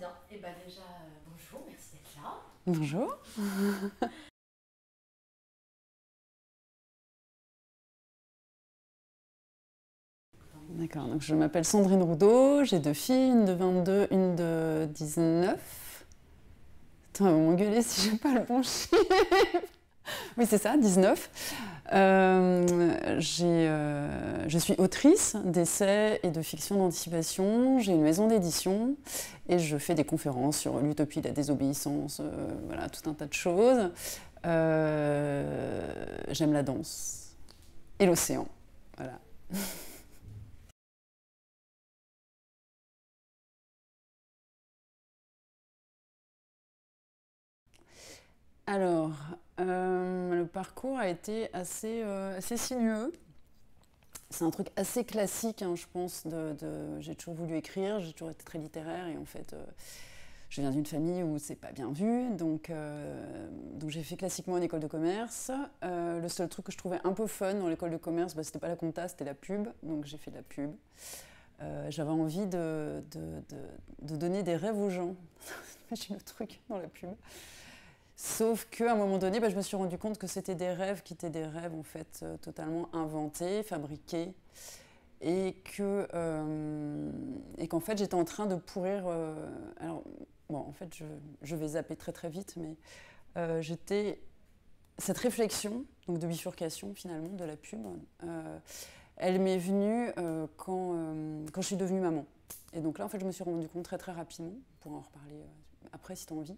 bien. Et bah déjà, bonjour, merci d'être là. Bonjour. D'accord, donc je m'appelle Sandrine Roudot, j'ai 2 filles, une de 22, une de 19. Attends, elle va m'engueuler si j'ai pas le bon chiffre. Oui, c'est ça, 19. Je suis autrice d'essais et de fiction d'anticipation. J'ai une maison d'édition et je fais des conférences sur l'utopie, la désobéissance, voilà, tout un tas de choses. J'aime la danse et l'océan. Voilà. Alors, le parcours a été assez sinueux. C'est un truc assez classique, hein, je pense. J'ai toujours voulu écrire, j'ai toujours été très littéraire et en fait, je viens d'une famille où c'est pas bien vu. Donc j'ai fait classiquement une école de commerce. Le seul truc que je trouvais un peu fun dans l'école de commerce, bah, c'était pas la compta, c'était la pub. Donc j'ai fait de la pub. J'avais envie de donner des rêves aux gens. Imagine le truc dans la pub. Sauf qu'à un moment donné, bah, je me suis rendu compte que c'était des rêves qui étaient des rêves en fait totalement inventés, fabriqués, et qu'en fait j'étais en train de pourrir. Alors bon, en fait je vais zapper très très vite, mais j'étais cette réflexion donc de bifurcation finalement de la pub. Elle m'est venue quand je suis devenue maman. Et donc là en fait je me suis rendu compte très très rapidement. On pourra en reparler après si tu as envie.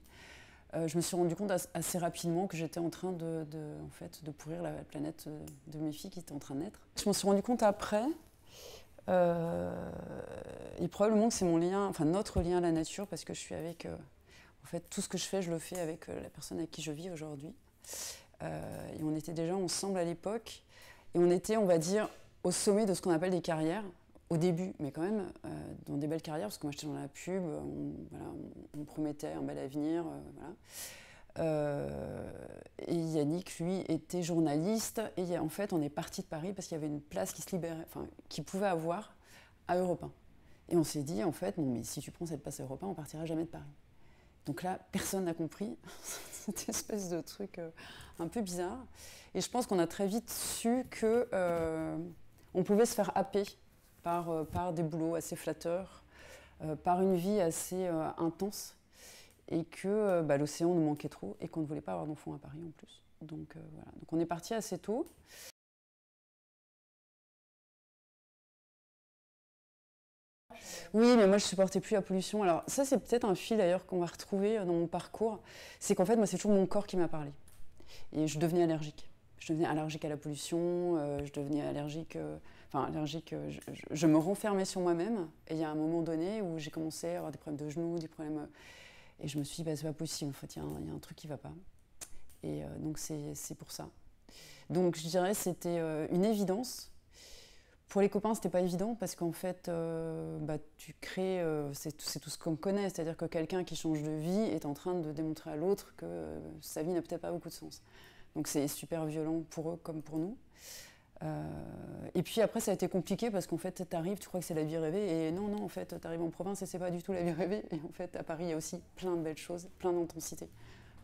Je me suis rendu compte assez rapidement que j'étais en train en fait, de pourrir la planète de mes filles qui étaient en train de naître. Je m'en suis rendu compte après, et probablement que c'est mon lien, enfin notre lien à la nature, parce que je suis avec, en fait, tout ce que je fais, je le fais avec la personne avec qui je vis aujourd'hui. Et on était déjà ensemble à l'époque, et on était, on va dire, au sommet de ce qu'on appelle des carrières. Au début, mais quand même, dans des belles carrières, parce que moi j'étais dans la pub, on promettait un bel avenir. Et Yannick, lui, était journaliste. Et en fait, on est parti de Paris parce qu'il y avait une place qui se libérait, enfin, qu'il pouvait avoir à Europe 1. Et on s'est dit, en fait, non, mais si tu prends cette place à Europe 1, on partira jamais de Paris. Donc là, personne n'a compris cette espèce de truc un peu bizarre. Et je pense qu'on a très vite su que on pouvait se faire happer par des boulots assez flatteurs, par une vie assez intense, et que bah, l'océan nous manquait trop et qu'on ne voulait pas avoir d'enfants à Paris en plus. Donc voilà, donc on est parti assez tôt. Oui, mais moi je supportais plus la pollution. Alors ça c'est peut-être un fil d'ailleurs qu'on va retrouver dans mon parcours, c'est qu'en fait moi c'est toujours mon corps qui m'a parlé. Et je devenais allergique. Je devenais allergique à la pollution, je devenais allergique, je me renfermais sur moi-même. Et il y a un moment donné où j'ai commencé à avoir des problèmes de genoux, des problèmes. Et je me suis dit, bah, c'est pas possible, en fait, il y a un truc qui va pas. Et donc c'est pour ça. Donc je dirais c'était une évidence. Pour les copains, c'était pas évident parce qu'en fait, bah, tu crées, c'est tout ce qu'on connaît, c'est-à-dire que quelqu'un qui change de vie est en train de démontrer à l'autre que sa vie n'a peut-être pas beaucoup de sens. Donc c'est super violent pour eux comme pour nous. Et puis après, ça a été compliqué parce qu'en fait, t'arrives, tu crois que c'est la vie rêvée, et non, non, en fait, t'arrives en province et c'est pas du tout la vie rêvée. Et en fait, à Paris, il y a aussi plein de belles choses, plein d'intensité,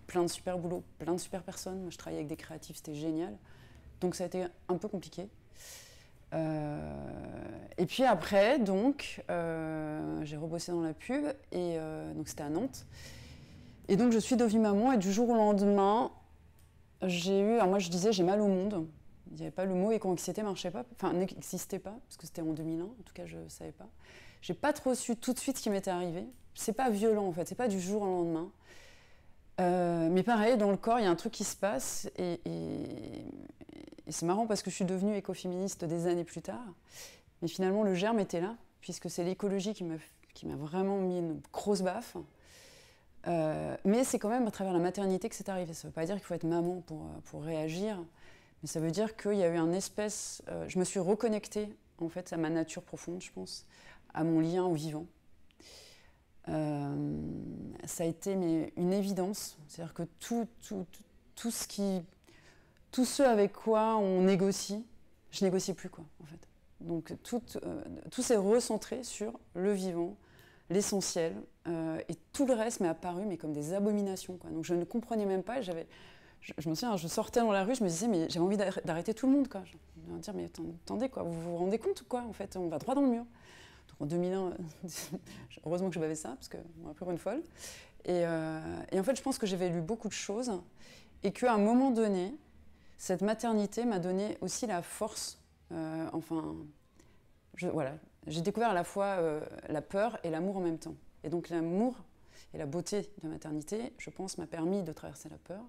plein de super boulot, plein de super personnes. Moi, je travaillais avec des créatifs, c'était génial. Donc ça a été un peu compliqué. Et puis après, donc, j'ai rebossé dans la pub, et donc c'était à Nantes. Et donc je suis devenue maman, et du jour au lendemain, alors moi je disais j'ai mal au monde. Il n'y avait pas le mot éco-anxiété, marchait pas, enfin n'existait pas, parce que c'était en 2001, en tout cas je ne savais pas. J'ai pas trop su tout de suite ce qui m'était arrivé. C'est pas violent en fait, c'est pas du jour au lendemain. Mais pareil, dans le corps, il y a un truc qui se passe, et c'est marrant parce que je suis devenue écoféministe des années plus tard, mais finalement le germe était là, puisque c'est l'écologie qui m'a vraiment mis une grosse baffe. Mais c'est quand même à travers la maternité que c'est arrivé. Ça ne veut pas dire qu'il faut être maman pour réagir, mais ça veut dire qu'il y a eu un espèce... je me suis reconnectée en fait à ma nature profonde, je pense, à mon lien au vivant. Ça a été une évidence, c'est-à-dire que tout ce avec quoi on négocie, je négociais plus quoi en fait. Donc tout s'est recentré sur le vivant, l'essentiel, et tout le reste m'est apparu mais comme des abominations, quoi. Donc je ne comprenais même pas. Je me souviens, je sortais dans la rue, je me disais, mais j'avais envie d'arrêter tout le monde, quoi. Je me dire, mais attendez, quoi, vous vous rendez compte, quoi, en fait, on va droit dans le mur. Donc en 2001, heureusement que je bavais ça, parce qu'on m'a pris pour une folle. Et en fait, je pense que j'avais lu beaucoup de choses, et qu'à un moment donné, cette maternité m'a donné aussi la force, voilà, j'ai découvert à la fois la peur et l'amour en même temps. Et donc l'amour et la beauté de la maternité, je pense, m'a permis de traverser la peur.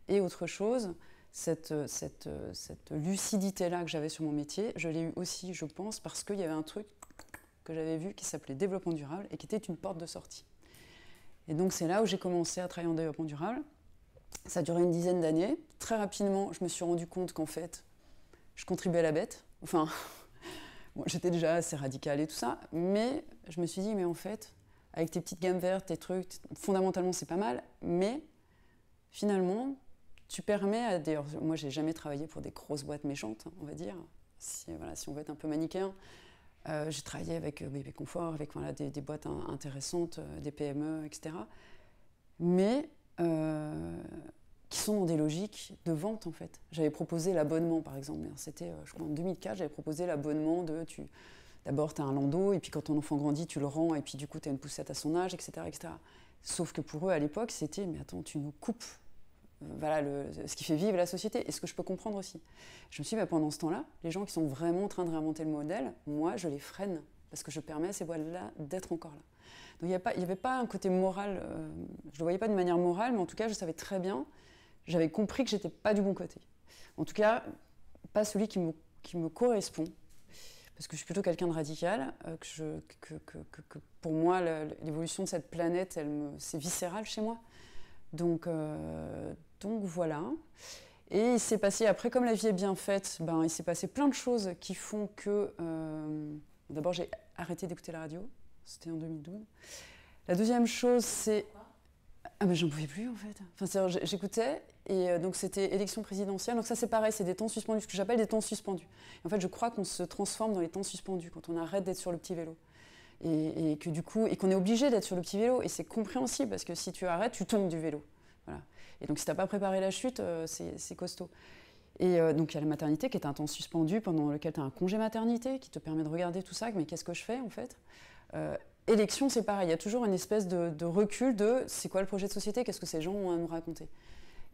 Et autre chose, cette lucidité-là que j'avais sur mon métier, je l'ai eu aussi, je pense, parce qu'il y avait un truc que j'avais vu qui s'appelait développement durable et qui était une porte de sortie. Et donc c'est là où j'ai commencé à travailler en développement durable. Ça a duré une dizaine d'années. Très rapidement, je me suis rendu compte qu'en fait, je contribuais à la bête. Enfin, bon, j'étais déjà assez radicale et tout ça, mais je me suis dit, mais en fait, avec tes petites gammes vertes, tes trucs, fondamentalement, c'est pas mal, mais finalement, tu permets à des... Moi, j'ai jamais travaillé pour des grosses boîtes méchantes, on va dire, si on veut être un peu manichéen. J'ai travaillé avec Bébé Confort, avec voilà, des boîtes intéressantes, des PME, etc. Mais qui sont dans des logiques de vente, en fait. J'avais proposé l'abonnement, par exemple. C'était, je crois, en 2004, j'avais proposé l'abonnement de... D'abord, tu as un landau, et puis quand ton enfant grandit, tu le rends, et puis du coup, tu as une poussette à son âge, etc., etc. Sauf que pour eux, à l'époque, c'était, mais attends, tu nous coupes voilà, ce qui fait vivre la société, et ce que je peux comprendre aussi. Je me suis dit, bah, pendant ce temps-là, les gens qui sont vraiment en train de réinventer le modèle, moi, je les freine, parce que je permets à ces boîtes-là d'être encore là. Donc il n'y avait pas un côté moral, je ne le voyais pas d'une manière morale, mais en tout cas, je savais très bien, j'avais compris que je n'étais pas du bon côté. En tout cas, pas celui qui me correspond, parce que je suis plutôt quelqu'un de radical, que pour moi, l'évolution de cette planète, c'est viscéral chez moi. Donc voilà. Et il s'est passé, après, comme la vie est bien faite, il s'est passé plein de choses qui font que... D'abord, j'ai arrêté d'écouter la radio. C'était en 2012. La deuxième chose, c'est... Ah ben j'en pouvais plus, en fait. Enfin, j'écoutais, et donc c'était élection présidentielle. Donc ça, c'est pareil, c'est des temps suspendus, ce que j'appelle des temps suspendus. Et en fait, je crois qu'on se transforme dans les temps suspendus, quand on arrête d'être sur le petit vélo. Et que du coup, et qu'on est obligé d'être sur le petit vélo, et c'est compréhensible, parce que si tu arrêtes, tu tombes du vélo. Voilà. Et donc si tu n'as pas préparé la chute, c'est costaud. Et donc il y a la maternité qui est un temps suspendu pendant lequel tu as un congé maternité qui te permet de regarder tout ça, mais qu'est-ce que je fais en fait élection, c'est pareil, il y a toujours une espèce de recul de c'est quoi le projet de société, qu'est-ce que ces gens ont à nous raconter.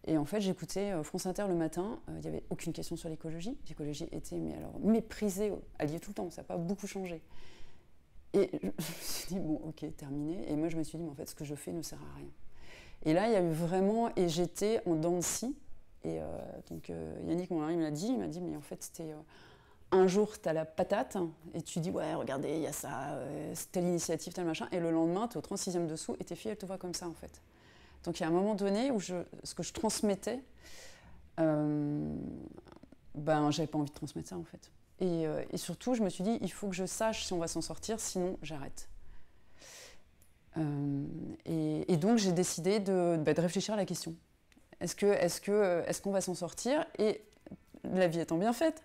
Et en fait, j'écoutais France Inter le matin, il n'y avait aucune question sur l'écologie. L'écologie était méprisée, alliée tout le temps, ça n'a pas beaucoup changé. Et je me suis dit, bon, ok, terminé. Et moi, je me suis dit, mais en fait, ce que je fais ne sert à rien. Et là, il y a eu vraiment, et j'étais en dents de scie. Et donc, Yannick, mon mari, il m'a dit, mais en fait, c'était un jour, tu as la patate, et tu dis, ouais, regardez, il y a ça, telle initiative, tel machin. Et le lendemain, tu es au 36e dessous, et tes filles, elles te voient comme ça, en fait. Donc, il y a un moment donné où ce que je transmettais, j'avais pas envie de transmettre ça, en fait. Et surtout, je me suis dit, il faut que je sache si on va s'en sortir, sinon j'arrête. Et donc, j'ai décidé de réfléchir à la question. Est-ce qu'on va s'en sortir? Et la vie étant bien faite,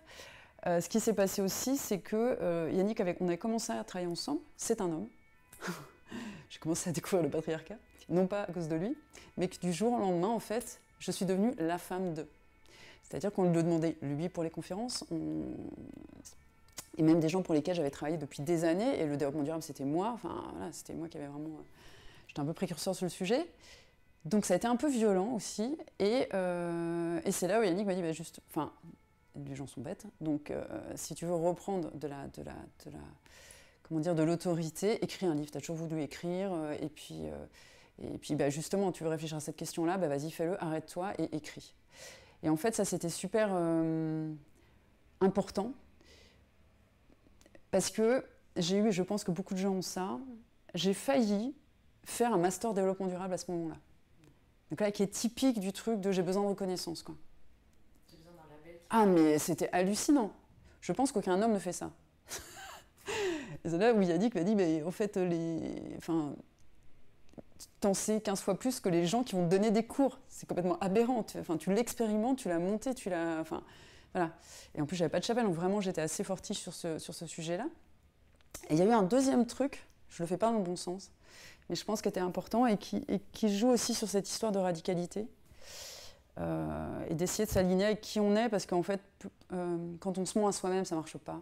ce qui s'est passé aussi, c'est que Yannick, on a commencé à travailler ensemble. C'est un homme. J'ai commencé à découvrir le patriarcat, non pas à cause de lui, mais que du jour au lendemain, en fait, je suis devenue la femme de. C'est-à-dire qu'on le demandait, lui, pour les conférences, et même des gens pour lesquels j'avais travaillé depuis des années, et le développement durable, c'était moi. Enfin, voilà, c'était moi qui avait vraiment... J'étais un peu précurseur sur le sujet. Donc ça a été un peu violent aussi, et c'est là où Yannick m'a dit, enfin, les gens sont bêtes, donc si tu veux reprendre de l'autorité, écris un livre, tu as toujours voulu écrire, et puis justement, tu veux réfléchir à cette question-là, vas-y, fais-le, arrête-toi et écris. Et en fait, ça, c'était super important, parce que j'ai eu, et je pense que beaucoup de gens ont ça, j'ai failli faire un master développement durable à ce moment-là. Donc là, qui est typique du truc de j'ai besoin de reconnaissance, quoi. J'ai besoin d'un label. Ah, mais c'était hallucinant. Je pense qu'aucun homme ne fait ça. Et c'est là où Yannick m'a dit, mais en fait, t'en sais 15 fois plus que les gens qui vont te donner des cours. C'est complètement aberrant. Tu l'expérimentes, tu l'as monté, voilà. Et en plus, j'avais pas de chapelle, donc vraiment, j'étais assez fortiche sur ce sujet-là. Et il y a eu un deuxième truc, Je le fais pas dans le bon sens, mais je pense que c'était important et qui joue aussi sur cette histoire de radicalité et d'essayer de s'aligner avec qui on est, parce qu'en fait, quand on se ment à soi-même, ça marche pas.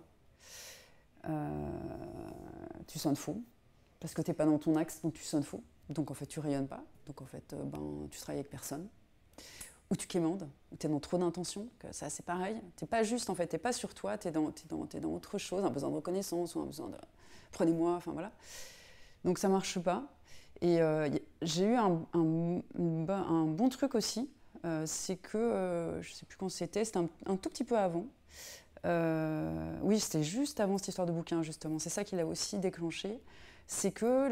Tu sonnes faux, parce que t'es pas dans ton axe, donc tu sonnes faux. Donc en fait, tu rayonnes pas. Donc en fait, tu travailles avec personne. Ou tu quémandes, ou tu es dans trop d'intentions, que ça c'est pareil. Tu n'es pas juste en fait, tu n'es pas sur toi, tu es dans autre chose, un besoin de reconnaissance ou un besoin de prenez-moi, enfin voilà. Donc ça marche pas. Et j'ai eu un bon truc aussi, c'est que, je sais plus quand c'était un tout petit peu avant. Oui, c'était juste avant cette histoire de bouquin justement, c'est ça qui l'a aussi déclenché. C'est que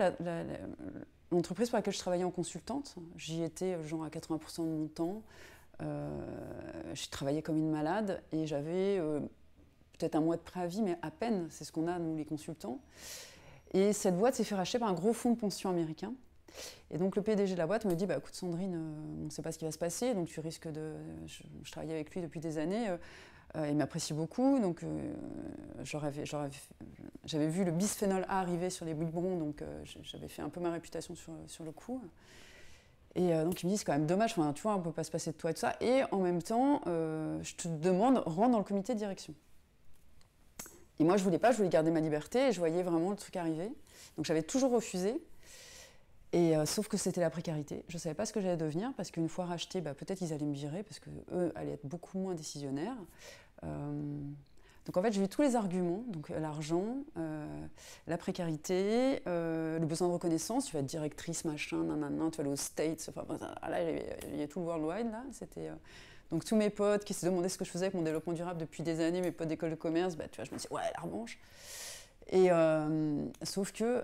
l'entreprise pour laquelle je travaillais en consultante, j'y étais genre à 80% de mon temps. Je travaillais comme une malade et j'avais peut-être un mois de préavis, mais à peine, c'est ce qu'on a nous les consultants. Et cette boîte s'est fait racheter par un gros fonds de pension américain. Et donc le PDG de la boîte me dit, écoute Sandrine, on ne sait pas ce qui va se passer, donc tu risques de... Je travaillais avec lui depuis des années, il m'apprécie beaucoup, donc j'avais vu le bisphénol A arriver sur les biberons, donc j'avais fait un peu ma réputation sur le coup. Et donc il me dit, c'est quand même dommage, tu vois, on ne peut pas se passer de toi et tout ça. Et en même temps, je te demande, rentre dans le comité de direction. Et moi, je voulais pas, je voulais garder ma liberté, et je voyais vraiment le truc arriver. Donc j'avais toujours refusé. Et sauf que c'était la précarité. Je ne savais pas ce que j'allais devenir, parce qu'une fois racheté, peut-être ils allaient me virer, parce qu'eux allaient être beaucoup moins décisionnaires. Donc en fait, j'ai eu tous les arguments, donc l'argent, la précarité, le besoin de reconnaissance, tu vas être directrice, machin, nanana, tu vas aller aux States, enfin, là, il y a tout le worldwide, là, c'était... Donc tous mes potes qui se demandaient ce que je faisais avec mon développement durable depuis des années, mes potes d'école de commerce, tu vois, je me dis, ouais, la revanche. Et sauf que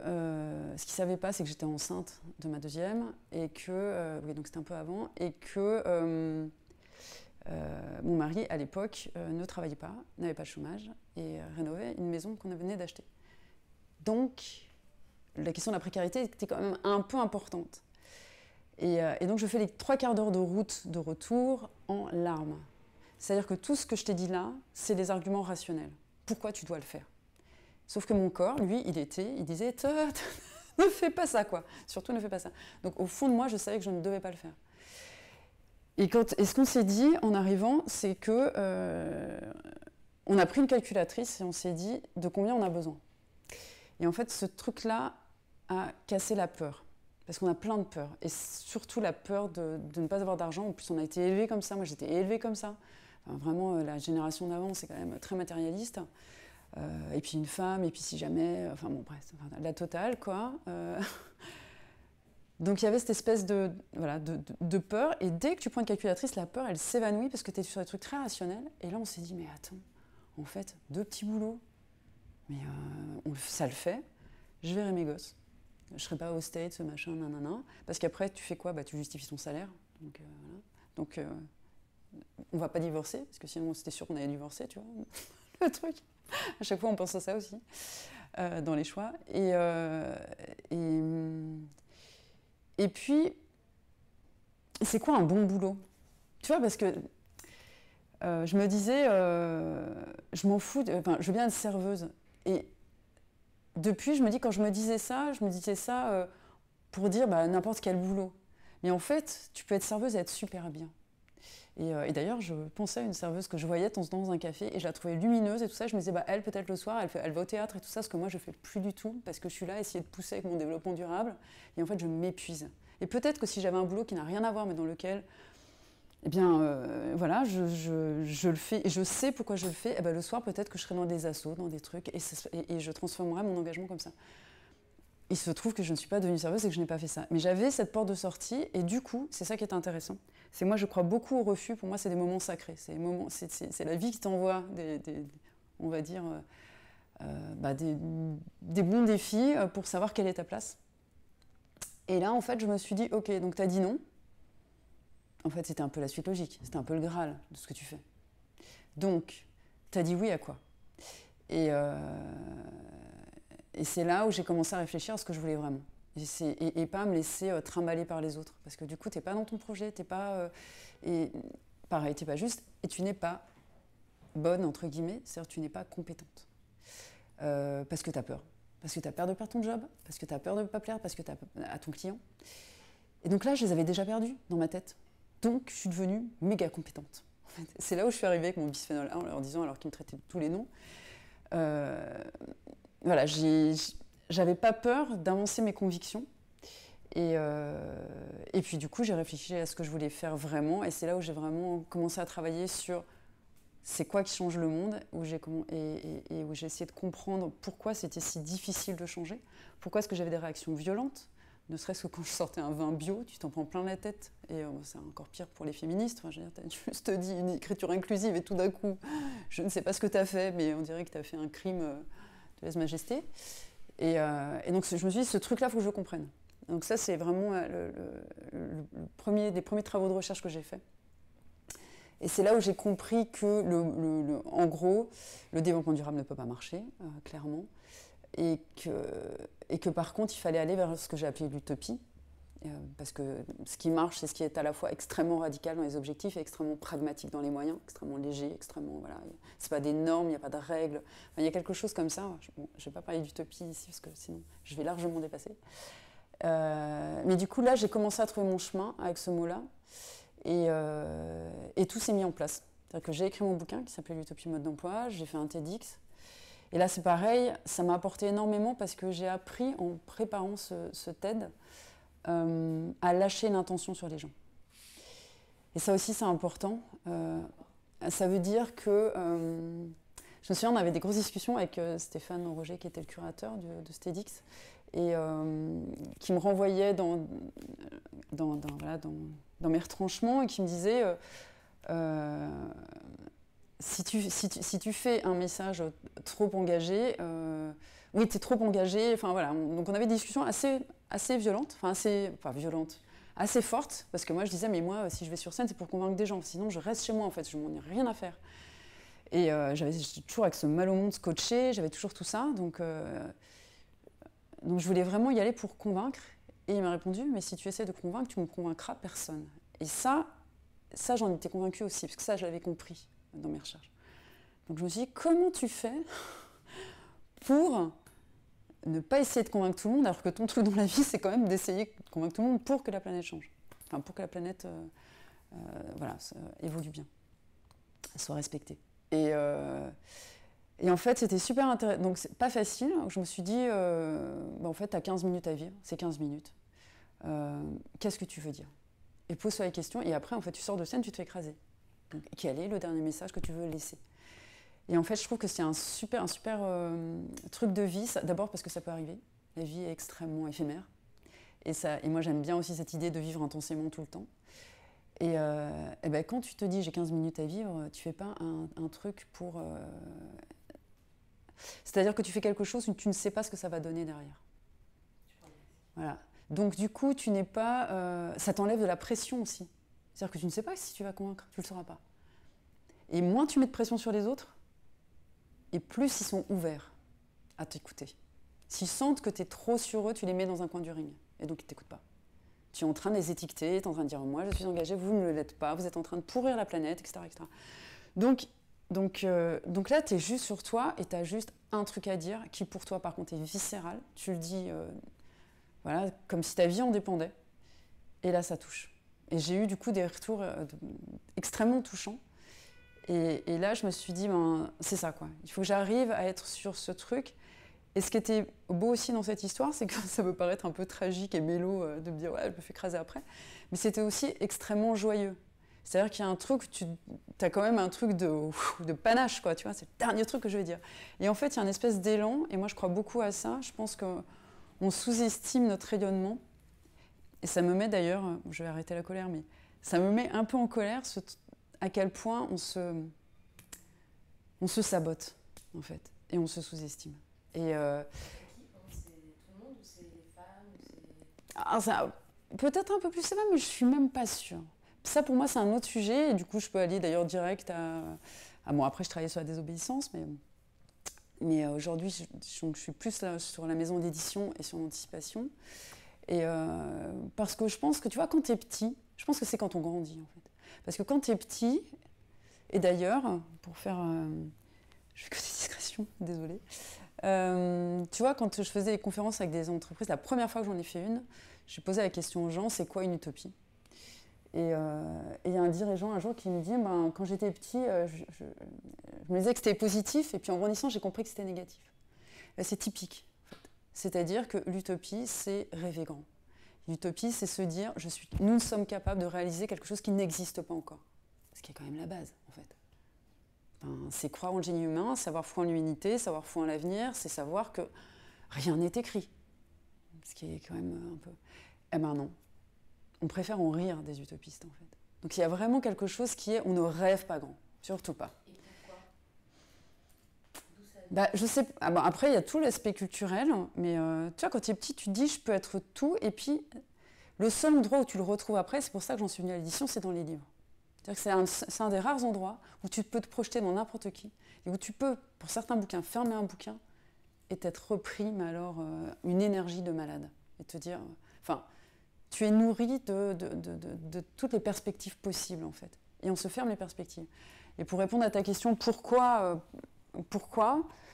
ce qu'ils ne savaient pas, c'est que j'étais enceinte de ma deuxième, et que, oui, donc c'était un peu avant, et que mon mari, à l'époque, ne travaillait pas, n'avait pas de chômage, et rénovait une maison qu'on venait d'acheter. Donc, la question de la précarité était quand même un peu importante. Et donc, je fais les 3/4 d'heure de route de retour en larmes. C'est-à-dire que tout ce que je t'ai dit là, c'est des arguments rationnels. Pourquoi tu dois le faire ? Sauf que mon corps, lui, il disait ne fais pas ça, quoi. Surtout ne fais pas ça. Donc au fond de moi, je savais que je ne devais pas le faire. Et ce qu'on s'est dit en arrivant, c'est que on a pris une calculatrice et on s'est dit de combien on a besoin. Et en fait, ce truc-là a cassé la peur. Parce qu'on a plein de peurs. Et surtout la peur de ne pas avoir d'argent. En plus, on a été élevés comme ça. Moi, j'étais élevée comme ça. Enfin, vraiment, la génération d'avant, c'est quand même très matérialiste. Et puis une femme, et puis si jamais... Enfin bon, bref, la totale, quoi. Donc il y avait cette espèce de peur. Et dès que tu prends une calculatrice, la peur, elle s'évanouit parce que tu es sur des trucs très rationnels. Et là, on s'est dit, mais attends, en fait, 2 petits boulots, mais ça le fait. Je verrai mes gosses. Je ne serai pas au States, ce machin, nanana. Parce qu'après, tu fais quoi ? Tu justifies ton salaire. Donc, voilà. Donc on ne va pas divorcer, parce que sinon, c'était sûr qu'on allait divorcer, tu vois, le truc. À chaque fois, on pense à ça aussi, dans les choix. Et puis, c'est quoi un bon boulot ? Tu vois, parce que je me disais, je m'en fous, je veux bien être serveuse. Et depuis, je me dis, quand je me disais ça pour dire n'importe quel boulot. Mais en fait, tu peux être serveuse et être super bien. Et d'ailleurs, je pensais à une serveuse que je voyais dans un café et je la trouvais lumineuse et tout ça. Je me disais, elle, peut-être le soir, elle va au théâtre et tout ça, ce que moi, je ne fais plus du tout parce que je suis là à essayer de pousser avec mon développement durable. Et en fait, je m'épuise. Et peut-être que si j'avais un boulot qui n'a rien à voir, mais dans lequel, eh bien, voilà, je le fais et je sais pourquoi je le fais, le soir, peut-être que je serai dans des assos, dans des trucs et je transformerai mon engagement comme ça. Il se trouve que je ne suis pas devenue serveuse et que je n'ai pas fait ça. Mais j'avais cette porte de sortie et du coup, c'est ça qui est intéressant. C'est moi, je crois beaucoup au refus. Pour moi, c'est des moments sacrés. C'est la vie qui t'envoie on va dire, des bons défis pour savoir quelle est ta place. Et là, en fait, je me suis dit, ok, donc tu as dit non. En fait, c'était un peu la suite logique. C'était un peu le Graal de ce que tu fais. Donc, tu as dit oui à quoi ? Et c'est là où j'ai commencé à réfléchir à ce que je voulais vraiment. Et pas me laisser trimballer par les autres. Parce que du coup, tu n'es pas dans ton projet, tu n'es pas... et pareil, tu n'es pas juste, et tu n'es pas bonne, entre guillemets, c'est-à-dire que tu n'es pas compétente. Parce que tu as peur. parce que tu as peur de perdre ton job, parce que tu as peur de ne pas plaire, parce que tu as à ton client. Et donc là, je les avais déjà perdus dans ma tête. Donc, je suis devenue méga compétente. En fait. C'est là où je suis arrivée avec mon bisphénol A en leur disant, alors qu'ils me traitaient de tous les noms, voilà, j'avais pas peur d'avancer mes convictions. Et puis du coup, j'ai réfléchi à ce que je voulais faire vraiment. Et c'est là où j'ai vraiment commencé à travailler sur c'est quoi qui change le monde, où où j'ai essayé de comprendre pourquoi c'était si difficile de changer, pourquoi est-ce que j'avais des réactions violentes, ne serait-ce que quand je sortais un vin bio, tu t'en prends plein la tête. Et c'est encore pire pour les féministes. Enfin, je veux dire, t'as juste dit une écriture inclusive et tout d'un coup, je ne sais pas ce que tu as fait, mais on dirait que tu as fait un crime de lèse-majesté. Et donc je me suis dit, ce truc-là, il faut que je le comprenne. Donc ça, c'est vraiment les premiers travaux de recherche que j'ai faits. Et c'est là où j'ai compris que, en gros, le développement durable ne peut pas marcher, clairement, et que par contre, il fallait aller vers ce que j'ai appelé l'utopie, parce que ce qui marche, c'est ce qui est à la fois extrêmement radical dans les objectifs et extrêmement pragmatique dans les moyens, extrêmement léger, extrêmement, voilà, c'est pas des normes, il n'y a pas de règles, enfin, il y a quelque chose comme ça. Je ne vais pas parler d'utopie ici, parce que sinon, je vais largement dépasser. Mais du coup, là, j'ai commencé à trouver mon chemin avec ce mot-là, et tout s'est mis en place. C'est-à-dire que j'ai écrit mon bouquin qui s'appelait L'utopie mode d'emploi, j'ai fait un TEDx, et là, c'est pareil, ça m'a apporté énormément parce que j'ai appris, en préparant ce TED, à lâcher l'intention sur les gens. Et ça aussi, c'est important. Ça veut dire que... je me souviens, on avait des grosses discussions avec Stéphane Roger, qui était le curateur de ce TEDx, et qui me renvoyait dans mes retranchements et qui me disait si tu fais un message trop engagé, oui, tu es trop engagé, enfin voilà. Donc on avait des discussions assez violentes, assez fortes, parce que moi je disais, mais moi, si je vais sur scène, c'est pour convaincre des gens, sinon je reste chez moi en fait, je m'en ai rien à faire. Et j'étais toujours avec ce mal au monde scotché, j'avais toujours tout ça, donc je voulais vraiment y aller pour convaincre. Et il m'a répondu, mais si tu essaies de convaincre, tu ne convaincras personne. Et ça j'en étais convaincue aussi, parce que ça, je l'avais compris dans mes recherches. Donc je me suis dit, comment tu fais pour ne pas essayer de convaincre tout le monde, alors que ton truc dans la vie, c'est quand même d'essayer de convaincre tout le monde pour que la planète change. Enfin, pour que la planète évolue bien, soit respectée. Et en fait, c'était super intéressant. Donc, c'est pas facile. Je me suis dit, en fait, tu as 15 minutes à vivre, c'est 15 minutes. Qu'est-ce que tu veux dire? Et pose-toi les questions. Et après, en fait, tu sors de scène, tu te fais écraser. Donc, quel est le dernier message que tu veux laisser? Et en fait, je trouve que c'est un super truc de vie. D'abord parce que ça peut arriver. La vie est extrêmement éphémère. Et moi, j'aime bien aussi cette idée de vivre intensément tout le temps. Et quand tu te dis j'ai 15 minutes à vivre, tu fais pas un truc pour... C'est-à-dire que tu fais quelque chose où tu ne sais pas ce que ça va donner derrière. Voilà. Donc du coup, tu n'es pas... ça t'enlève de la pression aussi. C'est-à-dire que tu ne sais pas si tu vas convaincre, tu ne le sauras pas. Et moins tu mets de pression sur les autres, et plus ils sont ouverts à t'écouter. S'ils sentent que tu es trop sur eux, tu les mets dans un coin du ring, et donc ils ne t'écoutent pas. Tu es en train de les étiqueter, tu es en train de dire « moi je suis engagée, vous ne l'êtes pas, vous êtes en train de pourrir la planète, etc. etc. » Donc là, tu es juste sur toi et tu as juste un truc à dire qui pour toi par contre est viscéral. Tu le dis voilà, comme si ta vie en dépendait. Et là, ça touche. Et j'ai eu du coup des retours extrêmement touchants. Et là, je me suis dit, c'est ça quoi. Il faut que j'arrive à être sur ce truc. Et ce qui était beau aussi dans cette histoire, c'est que ça peut paraître un peu tragique et mélo de me dire, ouais, je me fais écraser après. Mais c'était aussi extrêmement joyeux. C'est-à-dire qu'il y a un truc, tu as quand même un truc de panache, quoi, tu vois, c'est le dernier truc que je vais dire. Et en fait, il y a une espèce d'élan, et moi je crois beaucoup à ça. Je pense qu'on sous-estime notre rayonnement. Et ça me met d'ailleurs, je vais arrêter la colère, mais ça me met un peu en colère à quel point on se sabote, en fait, et on se sous-estime. C'est tout le monde ou c'est les femmes peut-être un peu plus sévère, mais je suis même pas sûre. Ça, pour moi, c'est un autre sujet, et du coup, je peux aller d'ailleurs direct à bon, après, je travaillais sur la désobéissance, mais aujourd'hui, je suis plus là, sur la maison d'édition et sur l'anticipation. Et parce que je pense que, tu vois, quand tu es petit, je pense que c'est quand on grandit, en fait. Parce que quand tu es petit, et d'ailleurs, pour faire... je fais que des discrétions, désolée. Tu vois, quand je faisais des conférences avec des entreprises, la première fois que j'en ai fait une, j'ai posé la question aux gens, c'est quoi une utopie? Et il y a un dirigeant un jour qui me dit, ben, quand j'étais petit, je me disais que c'était positif, et puis en grandissant, j'ai compris que c'était négatif. Ben, c'est typique. En fait. C'est-à-dire que l'utopie, c'est rêver grand. L'utopie, c'est se dire, nous sommes capables de réaliser quelque chose qui n'existe pas encore. Ce qui est quand même la base, en fait. Ben, c'est croire en le génie humain, savoir foi en l'humanité, savoir foi en l'avenir, c'est savoir que rien n'est écrit. Ce qui est quand même un peu... Eh ben non. On préfère en rire des utopistes, en fait. Donc il y a vraiment quelque chose qui est, on ne rêve pas grand, surtout pas. Et pourquoi? Bah, je sais, bon, après, il y a tout l'aspect culturel, mais tu vois, quand tu es petit, tu te dis, je peux être tout, et puis le seul endroit où tu le retrouves après, c'est pour ça que j'en suis venue à l'édition, c'est dans les livres. C'est-à-dire que c'est un des rares endroits où tu peux te projeter dans n'importe qui, et où tu peux, pour certains bouquins, fermer un bouquin et t'être repris, mais alors, une énergie de malade, et te dire... Enfin, tu es nourri de toutes les perspectives possibles, en fait. Et on se ferme les perspectives. Et pour répondre à ta question, pourquoi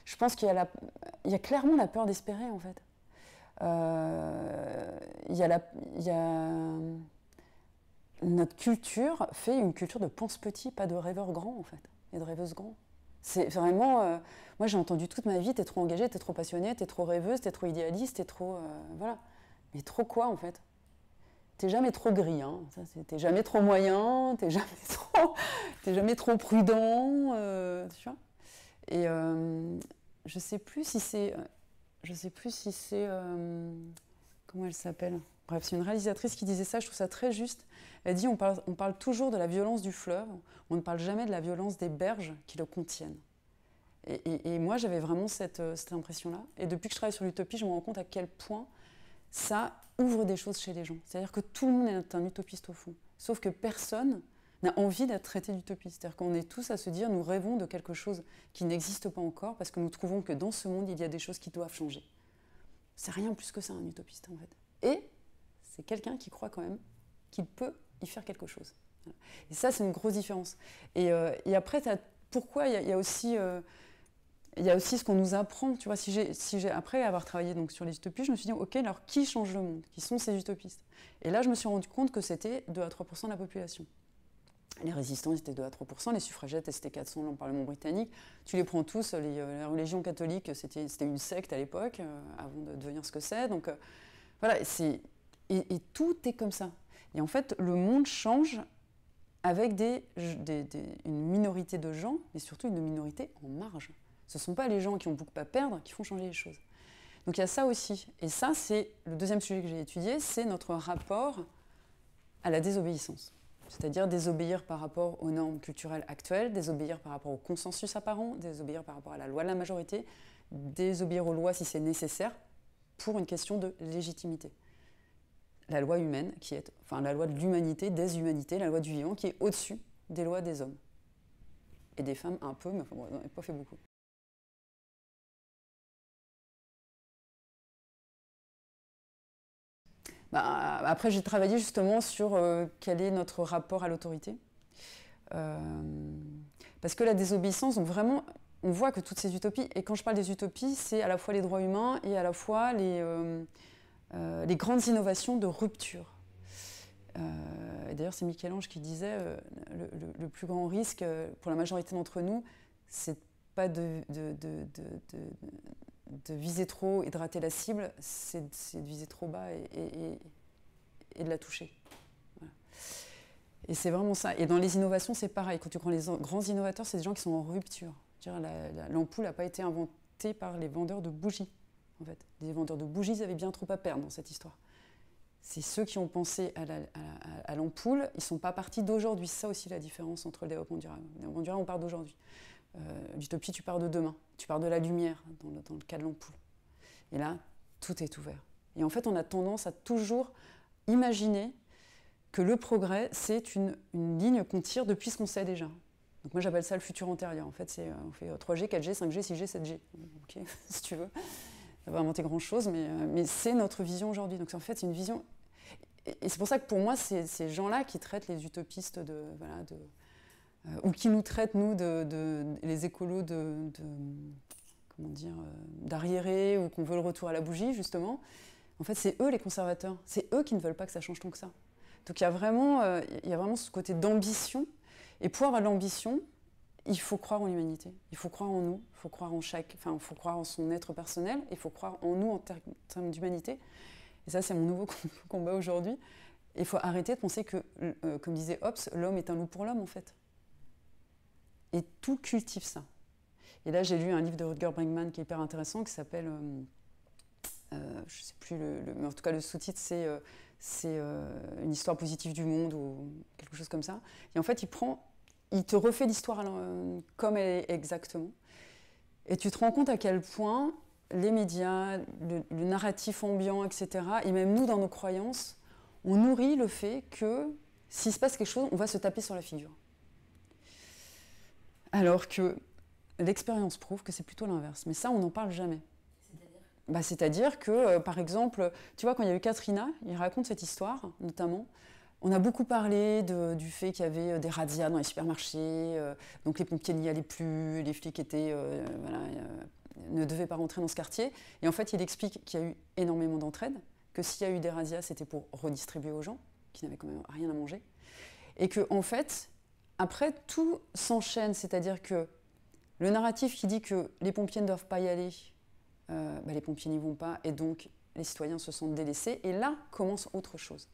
je pense qu'il y a clairement la peur d'espérer, en fait. Notre culture fait une culture de pense petit, pas de rêveur grand, en fait, et de rêveuse grand. C'est vraiment... moi, j'ai entendu toute ma vie, t'es trop engagée, t'es trop passionnée, t'es trop rêveuse, t'es trop idéaliste, t'es trop... voilà. Mais trop quoi, en fait? T'es jamais trop gris, hein. T'es jamais trop moyen, t'es jamais trop prudent, tu vois. Et je sais plus si c'est, comment elle s'appelle? Bref, c'est une réalisatrice qui disait ça. Je trouve ça très juste. Elle dit on parle toujours de la violence du fleuve, on ne parle jamais de la violence des berges qui le contiennent. Et moi, j'avais vraiment cette impression-là. Et depuis que je travaille sur l'utopie, je me rends compte à quel point ça ouvre des choses chez les gens. C'est-à-dire que tout le monde est un utopiste au fond. Sauf que personne n'a envie d'être traité d'utopiste. C'est-à-dire qu'on est tous à se dire, nous rêvons de quelque chose qui n'existe pas encore parce que nous trouvons que dans ce monde, il y a des choses qui doivent changer. C'est rien plus que ça, un utopiste, en fait. Et c'est quelqu'un qui croit quand même qu'il peut y faire quelque chose. Et ça, c'est une grosse différence. Et après, pourquoi il y a aussi... il y a aussi ce qu'on nous apprend, tu vois, après avoir travaillé donc, sur les utopies, je me suis dit, ok, alors qui change le monde? Qui sont ces utopistes? Et là, je me suis rendu compte que c'était 2 à 3% de la population. Les résistants, c'était 2 à 3%, les suffragettes, c'était 400 dans le Parlement britannique. Tu les prends tous, la religion catholique, c'était une secte à l'époque, avant de devenir ce que c'est. Donc voilà, et tout est comme ça. Et en fait, le monde change avec une minorité de gens, mais surtout une minorité en marge. Ce ne sont pas les gens qui ont beaucoup à perdre qui font changer les choses. Donc il y a ça aussi. Et ça, c'est le deuxième sujet que j'ai étudié, c'est notre rapport à la désobéissance. C'est-à-dire désobéir par rapport aux normes culturelles actuelles, désobéir par rapport au consensus apparent, désobéir par rapport à la loi de la majorité, désobéir aux lois si c'est nécessaire, pour une question de légitimité. La loi humaine, la loi de l'humanité, des humanités, la loi du vivant, qui est au-dessus des lois des hommes. Et des femmes un peu, mais enfin, bon, on n'a pas fait beaucoup. Après, j'ai travaillé justement sur quel est notre rapport à l'autorité. Parce que la désobéissance, donc vraiment, on voit que toutes ces utopies, et quand je parle des utopies, c'est à la fois les droits humains et à la fois les grandes innovations de rupture. Et d'ailleurs, c'est Michel-Ange qui disait le plus grand risque pour la majorité d'entre nous, c'est pas de viser trop et de rater la cible, c'est de viser trop bas et de la toucher. Voilà. Et c'est vraiment ça. Et dans les innovations, c'est pareil. Quand tu prends les grands innovateurs, c'est des gens qui sont en rupture. L'ampoule n'a pas été inventée par les vendeurs de bougies. En fait. Les vendeurs de bougies avaient bien trop à perdre dans cette histoire. C'est ceux qui ont pensé à l'ampoule, ils ne sont pas partis d'aujourd'hui. C'est ça aussi la différence entre le développement durable. Le développement durable, on part d'aujourd'hui. L'utopie, tu pars de demain. Tu pars de la lumière, dans le cas de l'ampoule. Et là, tout est ouvert. Et en fait, on a tendance à toujours imaginer que le progrès, c'est une ligne qu'on tire depuis ce qu'on sait déjà. Donc moi, j'appelle ça le futur antérieur. En fait, on fait 3G, 4G, 5G, 6G, 7G. Ok, si tu veux. Ça va inventer grand-chose, mais c'est notre vision aujourd'hui. Donc en fait, c'est une vision... Et c'est pour ça que pour moi, c'est ces gens-là qui traitent les utopistes ou qui nous traitent, nous, les écolos comment dire, d'arriérés ou qu'on veut le retour à la bougie, justement, en fait, c'est eux les conservateurs. C'est eux qui ne veulent pas que ça change tant que ça. Donc il y a vraiment ce côté d'ambition. Et pour avoir de l'ambition, il faut croire en l'humanité. Il faut croire en nous. Il faut croire en il faut croire en son être personnel. Il faut croire en nous en termes d'humanité. Et ça, c'est mon nouveau combat aujourd'hui. Il faut arrêter de penser que, comme disait Hobbes, l'homme est un loup pour l'homme, en fait. Et tout cultive ça. Et là, j'ai lu un livre de Rutger Bregman qui est hyper intéressant, qui s'appelle, je ne sais plus, mais en tout cas le sous-titre, c'est une histoire positive du monde ou quelque chose comme ça. Et en fait, il te refait l'histoire comme elle est exactement. Et tu te rends compte à quel point les médias, le narratif ambiant, etc., et même nous, dans nos croyances, on nourrit le fait que s'il se passe quelque chose, on va se taper sur la figure. Alors que l'expérience prouve que c'est plutôt l'inverse. Mais ça, on n'en parle jamais. C'est-à-dire que, par exemple, tu vois, quand il y a eu Katrina, il raconte cette histoire, notamment. On a beaucoup parlé du fait qu'il y avait des razzias dans les supermarchés, donc les pompiers n'y allaient plus, les flics ne devaient pas rentrer dans ce quartier. Et en fait, il explique qu'il y a eu énormément d'entraide, que s'il y a eu des razzias, c'était pour redistribuer aux gens, qui n'avaient quand même rien à manger. Et que, en fait, après, tout s'enchaîne, c'est-à-dire que le narratif qui dit que les pompiers ne doivent pas y aller, les pompiers n'y vont pas, et donc les citoyens se sentent délaissés, et là commence autre chose.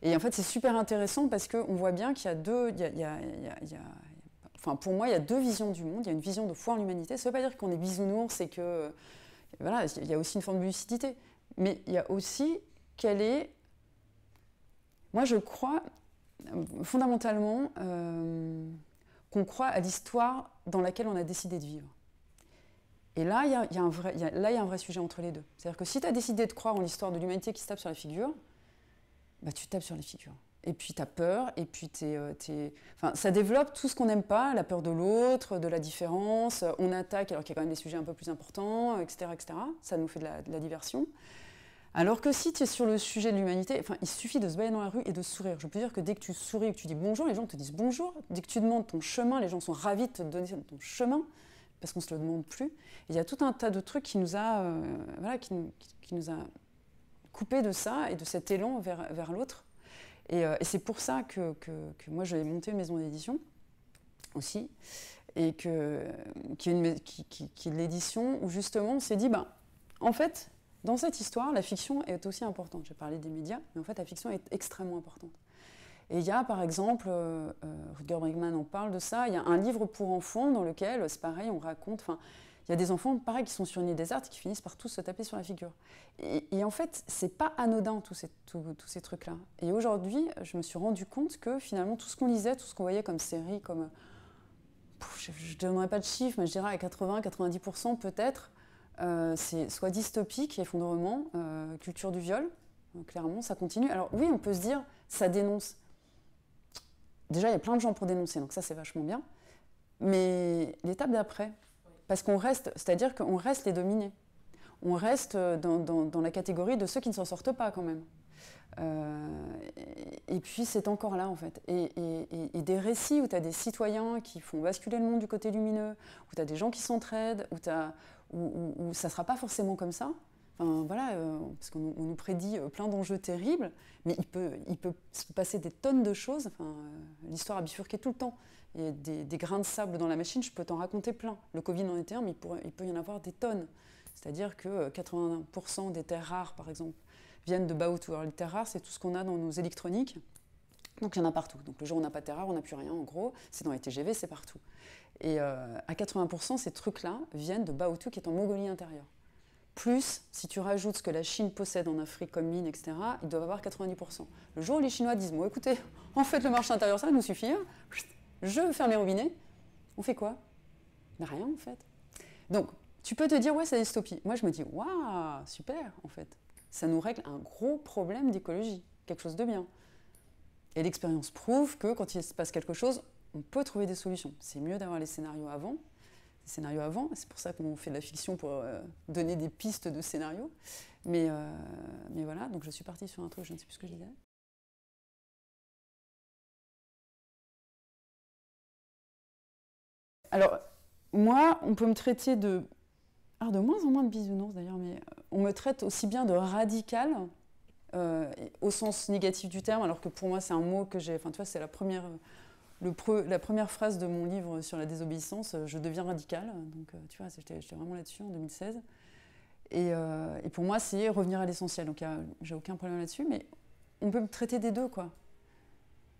Et en fait, c'est super intéressant parce qu'on voit bien qu'il y a deux... Enfin, pour moi, il y a deux visions du monde. Il y a une vision de foi en l'humanité. Ça ne veut pas dire qu'on est bisounours et que... Voilà, il y a aussi une forme de lucidité. Mais il y a aussi quelle est... Moi, je crois fondamentalement qu'on croit à l'histoire dans laquelle on a décidé de vivre. Et là, il y a un vrai sujet entre les deux. C'est-à-dire que si tu as décidé de croire en l'histoire de l'humanité qui se tape sur la figure, bah, tu tapes sur les figures. Et puis tu as peur, et puis Enfin, ça développe tout ce qu'on n'aime pas, la peur de l'autre, de la différence, on attaque alors qu'il y a quand même des sujets un peu plus importants, etc. etc. Ça nous fait de la diversion. Alors que si tu es sur le sujet de l'humanité, enfin, il suffit de se balader dans la rue et de sourire. Je peux dire que dès que tu souris et que tu dis bonjour, les gens te disent bonjour. Dès que tu demandes ton chemin, les gens sont ravis de te donner ton chemin, parce qu'on ne se le demande plus. Et il y a tout un tas de trucs qui nous a, qui nous a coupés de ça et de cet élan vers l'autre. Et c'est pour ça que moi, j'ai monté une maison d'édition aussi, et qui est l'édition où justement on s'est dit, en fait, dans cette histoire, la fiction est aussi importante. J'ai parlé des médias, mais en fait, la fiction est extrêmement importante. Et il y a, par exemple, Rutger Bregman en parle de ça, il y a un livre pour enfants dans lequel, c'est pareil, on raconte... Il y a des enfants, pareil, qui sont sur une île déserte et qui finissent par tous se taper sur la figure. Et en fait, c'est pas anodin, tous ces trucs-là. Et aujourd'hui, je me suis rendu compte que finalement, tout ce qu'on lisait, tout ce qu'on voyait comme série, comme... je ne donnerai pas de chiffres, mais je dirais à 80-90% peut-être, c'est soit dystopique, effondrement, culture du viol, clairement, ça continue. Alors oui, on peut se dire, ça dénonce. Déjà, il y a plein de gens pour dénoncer, donc ça, c'est vachement bien. Mais l'étape d'après, parce qu'on reste, c'est-à-dire qu'on reste les dominés. On reste dans la catégorie de ceux qui ne s'en sortent pas, quand même. Et puis, c'est encore là, en fait. Et des récits où tu as des citoyens qui font basculer le monde du côté lumineux, où tu as des gens qui s'entraident, où ça ne sera pas forcément comme ça. Enfin, voilà, parce qu'on nous prédit plein d'enjeux terribles, mais il peut se passer des tonnes de choses. Enfin, l'histoire a bifurqué tout le temps. Il y a des grains de sable dans la machine, je peux t'en raconter plein. Le Covid en était un, mais il peut y en avoir des tonnes. C'est-à-dire que 80% des terres rares, par exemple, viennent de Baotou. Alors les terres rares, c'est tout ce qu'on a dans nos électroniques. Donc il y en a partout. Donc le jour où on n'a pas de terres rares, on n'a plus rien, en gros. C'est dans les TGV, c'est partout. Et à 80%, ces trucs-là viennent de Baotou, qui est en Mongolie intérieure. Plus, si tu rajoutes ce que la Chine possède en Afrique comme mine, etc., ils doivent avoir 90%. Le jour où les Chinois disent, bon écoutez, en fait le marché intérieur, ça va nous suffire, je ferme les robinets, on fait quoi? Ben rien en fait. Donc, tu peux te dire, ouais, c'est la dystopie. Moi, je me dis, waouh, super, en fait. Ça nous règle un gros problème d'écologie, quelque chose de bien. Et l'expérience prouve que quand il se passe quelque chose, on peut trouver des solutions. C'est mieux d'avoir les scénarios avant. C'est pour ça qu'on fait de la fiction, pour donner des pistes de scénarios. Mais voilà, donc je suis partie sur un truc, je ne sais plus ce que je disais. Alors, moi, on peut me traiter de Alors de moins en moins de bisounours d'ailleurs, mais on me traite aussi bien de radicale, au sens négatif du terme, alors que pour moi c'est un mot que j'ai... Enfin tu vois, c'est la première phrase de mon livre sur la désobéissance, je deviens radicale. Donc tu vois, j'étais vraiment là-dessus en 2016. Et pour moi, c'est revenir à l'essentiel. Donc j'ai aucun problème là-dessus, mais on peut me traiter des deux, quoi.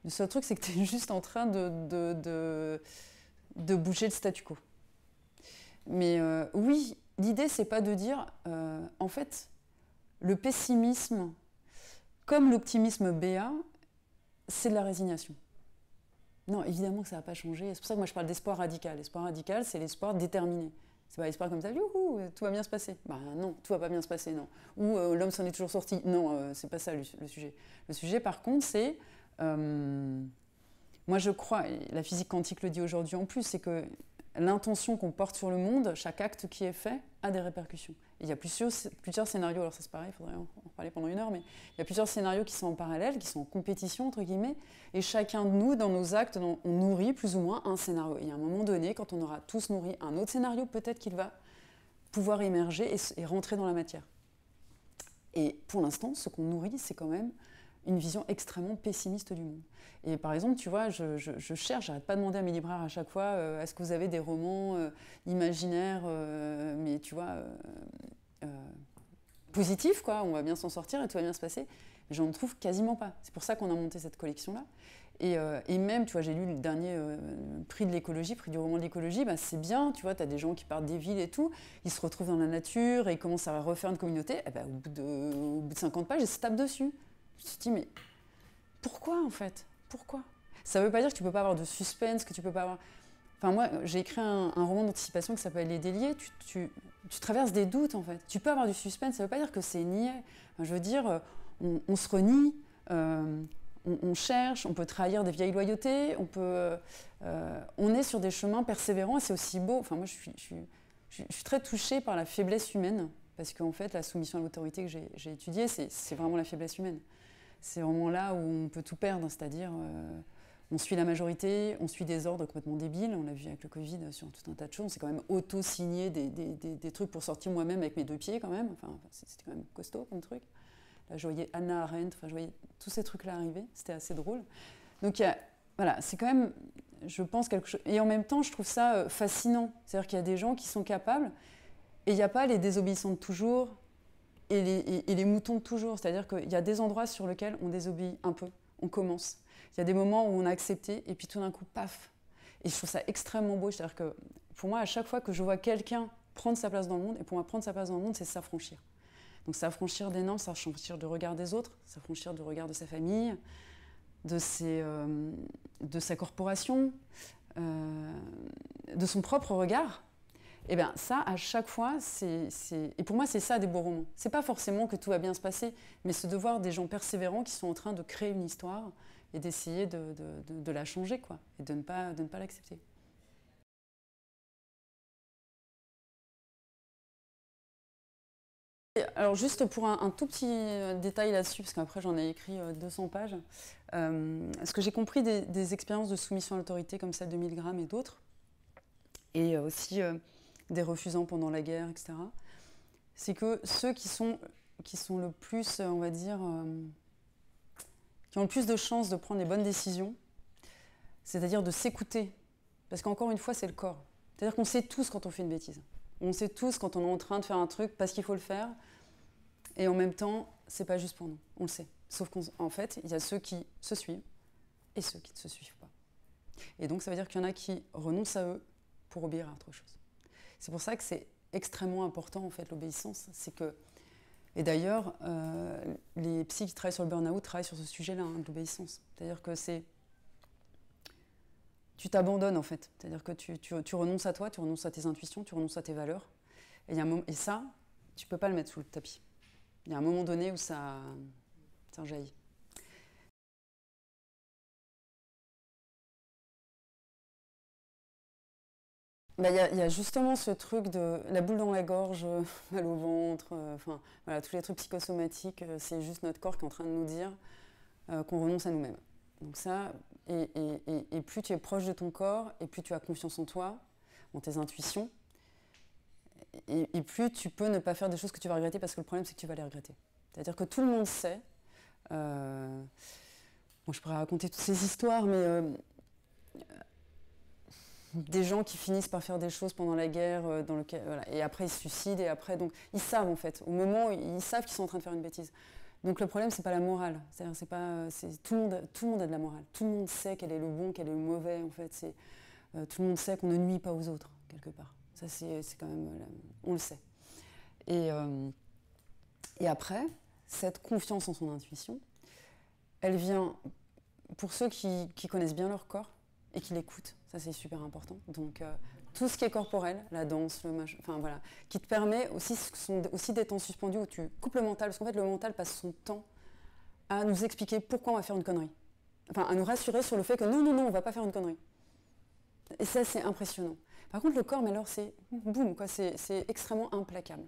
Le seul truc, c'est que tu es juste en train de bouger le statu quo. Mais oui, l'idée, c'est pas de dire, en fait, le pessimisme, comme l'optimisme béat, c'est de la résignation. Non, évidemment que ça va pas changer. C'est pour ça que moi je parle d'espoir radical. L'espoir radical, c'est l'espoir déterminé. C'est pas l'espoir comme ça, youhou, tout va bien se passer. Bah non, tout va pas bien se passer, non. Ou l'homme s'en est toujours sorti. Non, c'est pas ça le sujet. Le sujet, par contre, c'est... moi je crois, et la physique quantique le dit aujourd'hui en plus, c'est que l'intention qu'on porte sur le monde, chaque acte qui est fait, a des répercussions. Et il y a plusieurs scénarios, alors ça c'est pareil, il faudrait en parler pendant 1 heure, mais il y a plusieurs scénarios qui sont en parallèle, qui sont en compétition, entre guillemets, et chacun de nous, dans nos actes, on nourrit plus ou moins un scénario. Et à un moment donné, quand on aura tous nourri un autre scénario, peut-être qu'il va pouvoir émerger et rentrer dans la matière. Et pour l'instant, ce qu'on nourrit, c'est quand même une vision extrêmement pessimiste du monde. Et par exemple, tu vois, je cherche, j'arrête pas de demander à mes libraires à chaque fois, est-ce que vous avez des romans imaginaires, mais tu vois, positifs, quoi, on va bien s'en sortir et tout va bien se passer. Mais j'en trouve quasiment pas. C'est pour ça qu'on a monté cette collection-là. Et même, tu vois, j'ai lu le dernier prix de l'écologie, prix du roman de l'écologie, bah, c'est bien, tu vois, tu as des gens qui partent des villes et tout, ils se retrouvent dans la nature et ils commencent à refaire une communauté, et bah, au bout de 50 pages, ils se tapent dessus. Je me suis dit, mais pourquoi en fait? Pourquoi? Ça veut pas dire que tu peux pas avoir de suspense, que tu peux pas avoir... Enfin moi, j'ai écrit un roman d'anticipation qui s'appelle Les Déliés, tu traverses des doutes en fait. Tu peux avoir du suspense, ça veut pas dire que c'est niais. Enfin, je veux dire, on se renie, on cherche, on peut trahir des vieilles loyautés, on est sur des chemins persévérants et c'est aussi beau. Enfin moi, je suis très touchée par la faiblesse humaine, parce qu'en fait, la soumission à l'autorité que j'ai étudiée, c'est vraiment la faiblesse humaine. C'est vraiment là où on peut tout perdre, c'est-à-dire on suit la majorité, on suit des ordres complètement débiles, on l'a vu avec le Covid sur tout un tas de choses, on s'est quand même auto-signé des trucs pour sortir moi-même avec mes 2 pieds quand même, enfin c'était quand même costaud comme truc. Là je voyais Hannah Arendt, enfin je voyais tous ces trucs-là arriver, c'était assez drôle. Donc voilà, c'est quand même, je pense, quelque chose... Et en même temps, je trouve ça fascinant, c'est-à-dire qu'il y a des gens qui sont capables, et il n'y a pas les désobéissants de toujours, et les moutons de toujours. C'est-à-dire qu'il y a des endroits sur lesquels on désobéit un peu, on commence. Il y a des moments où on a accepté, et puis tout d'un coup, paf. Et je trouve ça extrêmement beau. C'est-à-dire que pour moi, à chaque fois que je vois quelqu'un prendre sa place dans le monde, et pour moi, prendre sa place dans le monde, c'est s'affranchir. Donc s'affranchir des normes, s'affranchir du regard des autres, s'affranchir du regard de sa famille, de sa corporation, de son propre regard. Et bien ça, à chaque fois, et pour moi, c'est ça des beaux romans. C'est pas forcément que tout va bien se passer, mais c'est de voir des gens persévérants qui sont en train de créer une histoire et d'essayer de la changer, quoi, et de ne pas l'accepter. Alors juste pour un tout petit détail là-dessus, parce qu'après j'en ai écrit 200 pages, ce que j'ai compris des expériences de soumission à l'autorité comme celle de Milgram et d'autres, et aussi des refusants pendant la guerre, etc., c'est que ceux qui sont le plus, on va dire, qui ont le plus de chances de prendre les bonnes décisions, c'est-à-dire de s'écouter, parce qu'encore une fois, c'est le corps. C'est-à-dire qu'on sait tous quand on fait une bêtise. On sait tous quand on est en train de faire un truc parce qu'il faut le faire, et en même temps, c'est pas juste pour nous, on le sait. Sauf qu'en fait, il y a ceux qui se suivent et ceux qui ne se suivent pas. Et donc, ça veut dire qu'il y en a qui renoncent à eux pour obéir à autre chose. C'est pour ça que c'est extrêmement important, en fait, l'obéissance. C'est que, et d'ailleurs, les psys qui travaillent sur le burn-out travaillent sur ce sujet-là, hein, de l'obéissance. C'est-à-dire que tu t'abandonnes, en fait. C'est-à-dire que tu renonces à toi, tu renonces à tes intuitions, tu renonces à tes valeurs. Et ça, tu ne peux pas le mettre sous le tapis. Il y a un moment donné où ça jaillit. Bah, y a justement ce truc de la boule dans la gorge, mal au ventre, enfin voilà, tous les trucs psychosomatiques, c'est juste notre corps qui est en train de nous dire qu'on renonce à nous-mêmes. Donc ça, et plus tu es proche de ton corps, et plus tu as confiance en toi, en tes intuitions, et plus tu peux ne pas faire des choses que tu vas regretter, parce que le problème, c'est que tu vas les regretter. C'est-à-dire que tout le monde sait, bon, je pourrais raconter toutes ces histoires, mais des gens qui finissent par faire des choses pendant la guerre, voilà, et après ils se suicident, et après, donc ils savent en fait, au moment où ils savent qu'ils sont en train de faire une bêtise. Donc le problème, c'est pas la morale, c'est-à-dire tout le monde a de la morale, tout le monde sait quel est le bon, quel est le mauvais, en fait, tout le monde sait qu'on ne nuit pas aux autres, quelque part. Ça, c'est quand même, on le sait. Et après, cette confiance en son intuition, elle vient, pour ceux qui connaissent bien leur corps et qui l'écoutent, ça c'est super important. Donc tout ce qui est corporel, la danse, enfin voilà, qui te permet aussi, ce sont aussi des temps suspendus où tu coupes le mental, parce qu'en fait le mental passe son temps à nous expliquer pourquoi on va faire une connerie. Enfin, à nous rassurer sur le fait que non, on va pas faire une connerie. Et ça, c'est impressionnant. Par contre, le corps, mais alors c'est boum, quoi, c'est extrêmement implacable.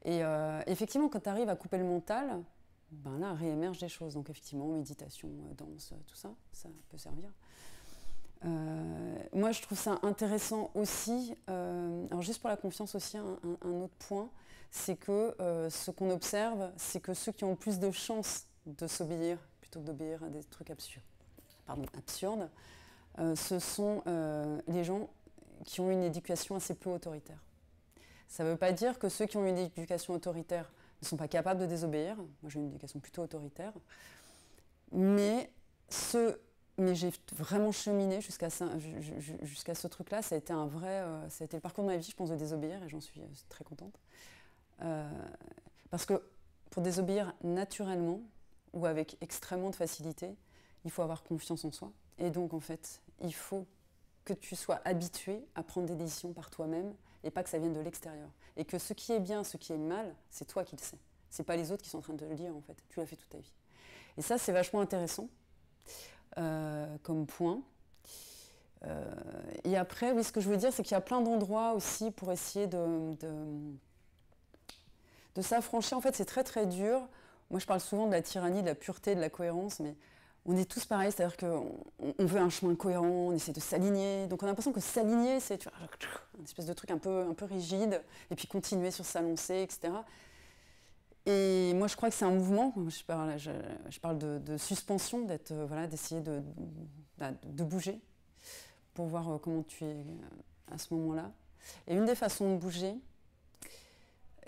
Et effectivement, quand tu arrives à couper le mental, ben là, réémergent des choses. Donc effectivement, méditation, danse, tout ça, ça peut servir. Moi, je trouve ça intéressant aussi, alors juste pour la confiance aussi, un autre point, c'est que ce qu'on observe, c'est que ceux qui ont le plus de chances de s'obéir, plutôt que d'obéir à des trucs absurdes, ce sont les gens qui ont une éducation assez peu autoritaire. Ça ne veut pas dire que ceux qui ont une éducation autoritaire ne sont pas capables de désobéir. Moi, j'ai une éducation plutôt autoritaire. Mais j'ai vraiment cheminé jusqu'à ce truc-là. Ça a été ça a été le parcours de ma vie, je pense, de désobéir, et j'en suis très contente. Parce que pour désobéir naturellement ou avec extrêmement de facilité, il faut avoir confiance en soi. Et donc, en fait, il faut que tu sois habitué à prendre des décisions par toi-même et pas que ça vienne de l'extérieur. Et que ce qui est bien, ce qui est mal, c'est toi qui le sais. C'est pas les autres qui sont en train de te le dire, en fait. Tu l'as fait toute ta vie. Et ça, c'est vachement intéressant comme point. Et après, oui, ce que je veux dire, c'est qu'il y a plein d'endroits aussi pour essayer de s'affranchir. En fait, c'est très, très dur. Moi, je parle souvent de la tyrannie, de la pureté, de la cohérence, mais on est tous pareils, c'est-à-dire qu'on veut un chemin cohérent, on essaie de s'aligner. Donc on a l'impression que s'aligner, c'est une espèce de truc un peu rigide, et puis continuer sur sa lancée, etc. Et moi, je crois que c'est un mouvement. Je parle de suspension, d'essayer de bouger pour voir comment tu es à ce moment-là. Et une des façons de bouger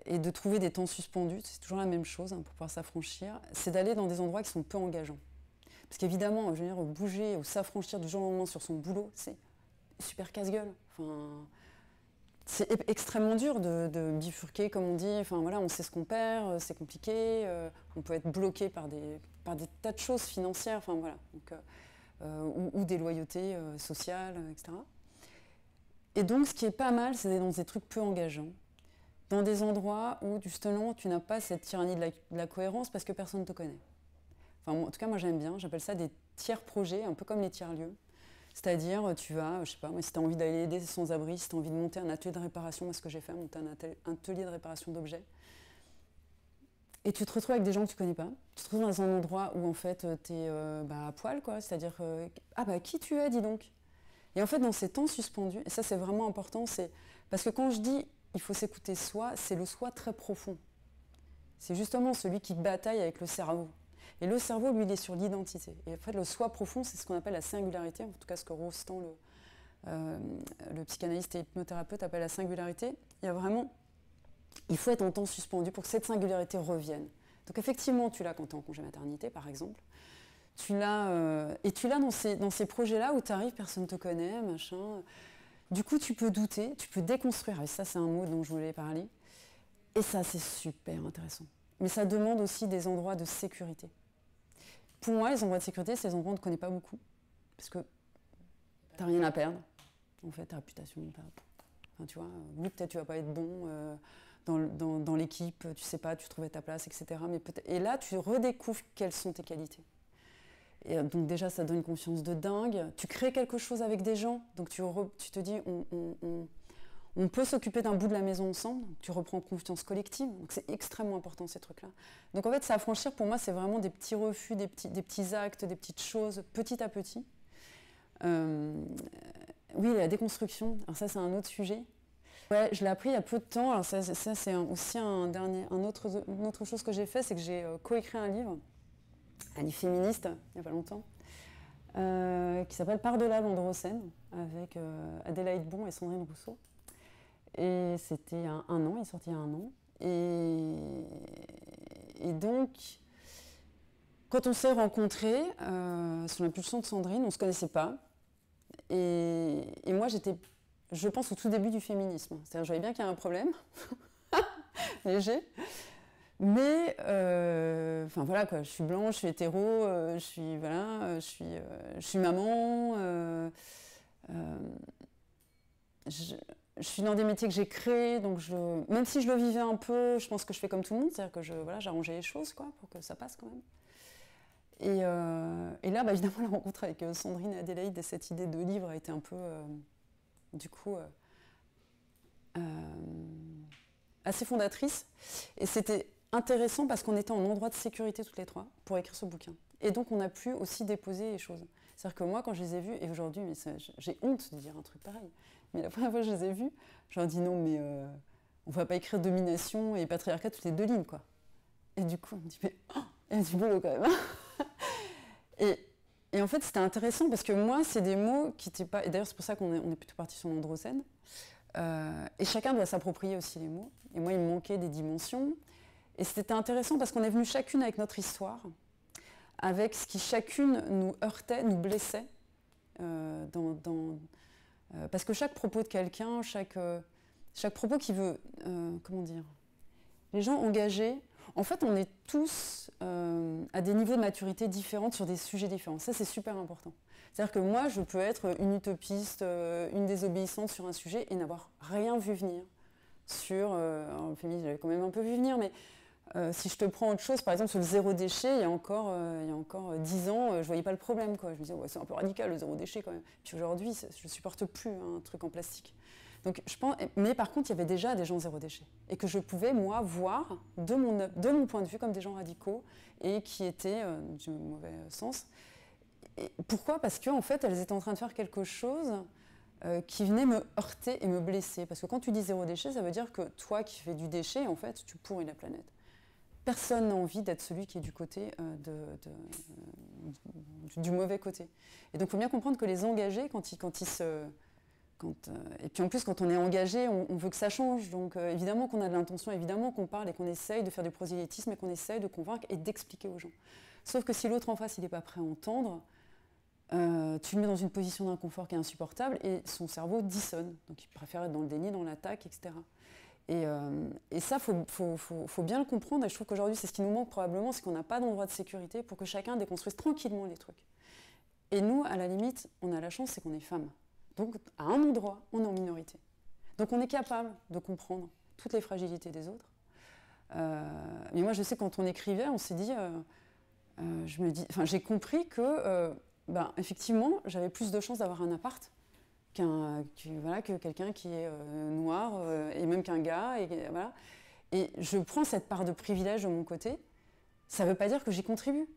et de trouver des temps suspendus, c'est toujours la même chose pour pouvoir s'affranchir, c'est d'aller dans des endroits qui sont peu engageants. Parce qu'évidemment, je veux dire, bouger ou s'affranchir du jour au lendemain sur son boulot, c'est super casse-gueule. Enfin, c'est extrêmement dur de bifurquer, comme on dit. Enfin, voilà, on sait ce qu'on perd, c'est compliqué. On peut être bloqué par des tas de choses financières, enfin, voilà. Donc, ou des loyautés sociales, etc. Et donc, ce qui est pas mal, c'est d'être dans des trucs peu engageants. Dans des endroits où, justement, tu n'as pas cette tyrannie de la cohérence parce que personne ne te connaît. Enfin, en tout cas, moi j'aime bien, j'appelle ça des tiers-projets, un peu comme les tiers-lieux. C'est-à-dire, tu vas, je sais pas, si tu as envie d'aller aider des sans-abri, si tu as envie de monter un atelier de réparation, moi ce que j'ai fait, monter un atelier de réparation d'objets. Et tu te retrouves avec des gens que tu connais pas. Tu te retrouves dans un endroit où en fait tu es à poil, quoi. C'est-à-dire, qui tu es, dis donc. Et en fait, dans ces temps suspendus, et ça c'est vraiment important, c'est parce que quand je dis il faut s'écouter soi, c'est le soi très profond. C'est justement celui qui bataille avec le cerveau. Et le cerveau, lui, il est sur l'identité. Et en fait, le soi profond, c'est ce qu'on appelle la singularité, en tout cas ce que Rostand, le psychanalyste et hypnothérapeute, appelle la singularité. Il faut être en temps suspendu pour que cette singularité revienne. Donc effectivement, tu l'as quand tu es en congé maternité, par exemple. Tu l'as dans ces projets-là où tu arrives, personne ne te connaît, machin. Du coup, tu peux douter, tu peux déconstruire. Et ça, c'est un mot dont je voulais parler. Et ça, c'est super intéressant. Mais ça demande aussi des endroits de sécurité. Pour moi, les endroits de sécurité, c'est les endroits où on ne te connaît pas beaucoup. Parce que tu n'as rien à perdre. En fait, ta réputation, enfin, tu vois, oui, peut-être tu ne vas pas être bon dans l'équipe, tu ne sais pas, tu trouvais ta place, etc. Et là, tu redécouvres quelles sont tes qualités. Et donc déjà, ça donne une confiance de dingue. Tu crées quelque chose avec des gens. Donc tu te dis, on peut s'occuper d'un bout de la maison ensemble, tu reprends confiance collective, donc c'est extrêmement important ces trucs-là. Donc en fait, s'affranchir pour moi, c'est vraiment des petits refus, des petits actes, des petites choses, petit à petit. Oui, la déconstruction, alors ça c'est un autre sujet. Ouais, je l'ai appris il y a peu de temps. Alors ça c'est aussi une autre chose que j'ai fait, c'est que j'ai coécrit un livre féministe, il n'y a pas longtemps, qui s'appelle Par-delà l'Androcène, avec Adélaïde Bon et Sandrine Rousseau. Et c'était il y a un an, il est sorti il y a un an. Et donc, quand on s'est rencontrés, sous l'impulsion de Sandrine, on ne se connaissait pas. Et moi, j'étais, je pense, au tout début du féminisme. C'est-à-dire, je voyais bien qu'il y a un problème, léger. Mais, enfin voilà quoi, je suis blanche, je suis hétéro, je suis maman. Je suis dans des métiers que j'ai créés, donc même si je le vivais un peu, je pense que je fais comme tout le monde, c'est-à-dire que j'arrangeais les choses quoi, pour que ça passe quand même. Et là, évidemment, la rencontre avec Sandrine et Adélaïde et cette idée de livre a été un peu, du coup, assez fondatrice. Et c'était intéressant parce qu'on était en endroit de sécurité toutes les trois pour écrire ce bouquin. Et donc, on a pu aussi déposer les choses. C'est-à-dire que moi, quand je les ai vus, et aujourd'hui, j'ai honte de dire un truc pareil, mais la première fois que je les ai vus, je leur ai dit non, mais on ne va pas écrire domination et patriarcat toutes les 2 lignes, quoi. Et du coup, on me dit, mais oh, il y a du boulot quand même. Et en fait, c'était intéressant parce que moi, c'est des mots qui n'étaient pas. Et d'ailleurs, c'est pour ça qu'on est plutôt parti sur l'androcène. Et chacun doit s'approprier aussi les mots. Et moi, il me manquait des dimensions. Et c'était intéressant parce qu'on est venu chacune avec notre histoire, avec ce qui chacune nous heurtait, nous blessait. Parce que chaque propos de quelqu'un, chaque propos qui veut. Comment dire ? Les gens engagés. En fait, on est tous à des niveaux de maturité différents sur des sujets différents. Ça, c'est super important. C'est-à-dire que moi, je peux être une utopiste, une désobéissante sur un sujet et n'avoir rien vu venir sur... alors, le féminisme, j'avais quand même un peu vu venir, mais si je te prends autre chose, par exemple, sur le zéro déchet, il y a encore 10 ans, je ne voyais pas le problème, quoi. Je me disais, ouais, c'est un peu radical, le zéro déchet, quand même. Puis aujourd'hui, je ne supporte plus un truc en plastique. Donc, je pense, mais par contre, il y avait déjà des gens zéro déchet. Et que je pouvais, moi, voir de mon point de vue comme des gens radicaux et qui étaient, du mauvais sens. Et pourquoi ? Parce qu'en fait, elles étaient en train de faire quelque chose qui venait me heurter et me blesser. Parce que quand tu dis zéro déchet, ça veut dire que toi qui fais du déchet, en fait, tu pourris la planète. Personne n'a envie d'être celui qui est du côté du mauvais côté. Et donc, il faut bien comprendre que les engagés, et puis en plus, quand on est engagé, on veut que ça change. Donc évidemment qu'on a de l'intention, évidemment qu'on parle et qu'on essaye de faire du prosélytisme et qu'on essaye de convaincre et d'expliquer aux gens. Sauf que si l'autre en face, il n'est pas prêt à entendre, tu le mets dans une position d'inconfort qui est insupportable et son cerveau dissonne. Donc il préfère être dans le déni, dans l'attaque, etc. Et ça, faut bien le comprendre. Et je trouve qu'aujourd'hui, c'est ce qui nous manque probablement, c'est qu'on n'a pas d'endroit de sécurité pour que chacun déconstruise tranquillement les trucs. Et nous, à la limite, on a la chance, c'est qu'on est femmes. Donc, à un endroit, on est en minorité. Donc, on est capable de comprendre toutes les fragilités des autres. Mais moi, je sais, quand on écrivait, on s'est dit... j'ai compris que, effectivement, j'avais plus de chances d'avoir un appart que quelqu'un qui est noir, et même qu'un gars. Voilà. Et je prends cette part de privilège de mon côté. Ça ne veut pas dire que j'y contribue.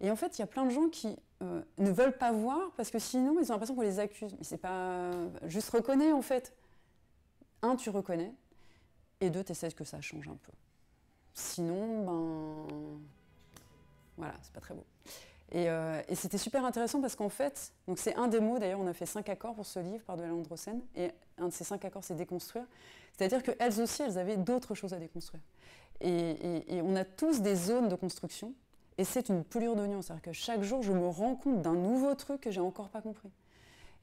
Et en fait, il y a plein de gens qui ne veulent pas voir parce que sinon, ils ont l'impression qu'on les accuse. Mais c'est pas... Juste reconnais, en fait. 1, tu reconnais. Et 2, tu essaies que ça change un peu. Sinon, voilà, c'est pas très beau. Et c'était super intéressant parce qu'en fait, donc c'est un des mots, d'ailleurs, on a fait 5 accords pour ce livre, Par-delà l'Androcène. Et un de ces 5 accords, c'est déconstruire. C'est-à-dire qu'elles aussi, elles avaient d'autres choses à déconstruire. Et on a tous des zones de construction. Et c'est une pelure d'oignon, c'est-à-dire que chaque jour, je me rends compte d'un nouveau truc que j'ai encore pas compris.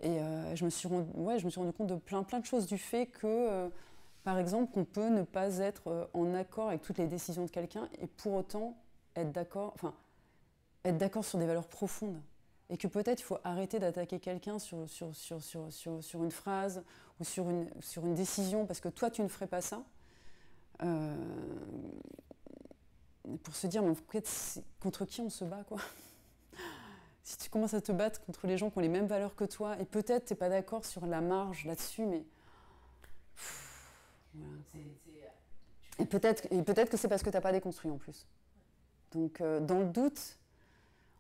Et je me suis rendu compte de plein de choses, du fait que, par exemple, qu'on peut ne pas être en accord avec toutes les décisions de quelqu'un et pour autant être d'accord sur des valeurs profondes. Et que peut-être il faut arrêter d'attaquer quelqu'un sur une phrase ou sur une décision parce que toi, tu ne ferais pas ça. Pour se dire, mais en fait, contre qui on se bat, quoi. Si tu commences à te battre contre les gens qui ont les mêmes valeurs que toi, et peut-être tu n'es pas d'accord sur la marge là-dessus, mais... Voilà. Et peut-être que c'est parce que tu n'as pas déconstruit en plus. Donc, dans le doute...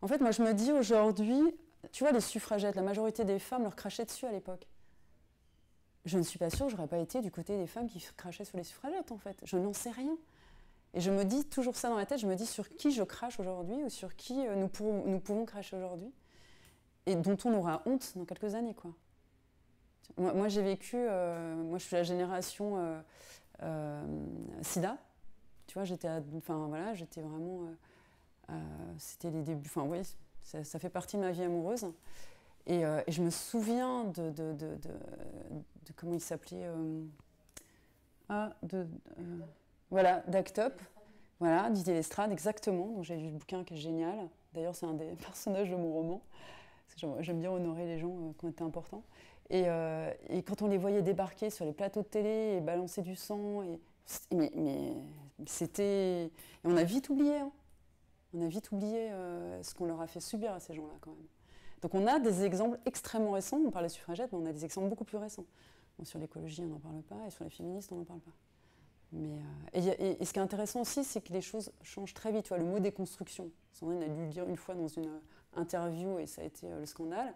En fait, moi, je me dis aujourd'hui, tu vois, les suffragettes, la majorité des femmes leur crachaient dessus à l'époque. je ne suis pas sûre que j'aurais pas été du côté des femmes qui crachaient sur les suffragettes, en fait. Je n'en sais rien. Et je me dis toujours ça dans la tête, je me dis sur qui je crache aujourd'hui ou sur qui nous pouvons cracher aujourd'hui et dont on aura honte dans quelques années, quoi. Moi j'ai vécu, moi je suis la génération SIDA, tu vois, j'étais vraiment, c'était les débuts, enfin oui, ça fait partie de ma vie amoureuse. Et je me souviens de comment il s'appelait, voilà, d'Act Up, voilà, Didier Lestrade, exactement, dont j'ai lu le bouquin qui est génial. D'ailleurs, c'est un des personnages de mon roman. J'aime bien honorer les gens qui ont été importants. Et quand on les voyait débarquer sur les plateaux de télé et balancer du sang, mais c'était... Et on a vite oublié, hein. On a vite oublié ce qu'on leur a fait subir à ces gens-là, quand même. Donc on a des exemples extrêmement récents, on parle des suffragettes, mais on a des exemples beaucoup plus récents. Bon, sur l'écologie, on n'en parle pas, et sur les féministes, on n'en parle pas. Mais, et ce qui est intéressant aussi, c'est que les choses changent très vite. Tu vois, le mot déconstruction, Sandrine a dû le dire une fois dans une interview, et ça a été le scandale.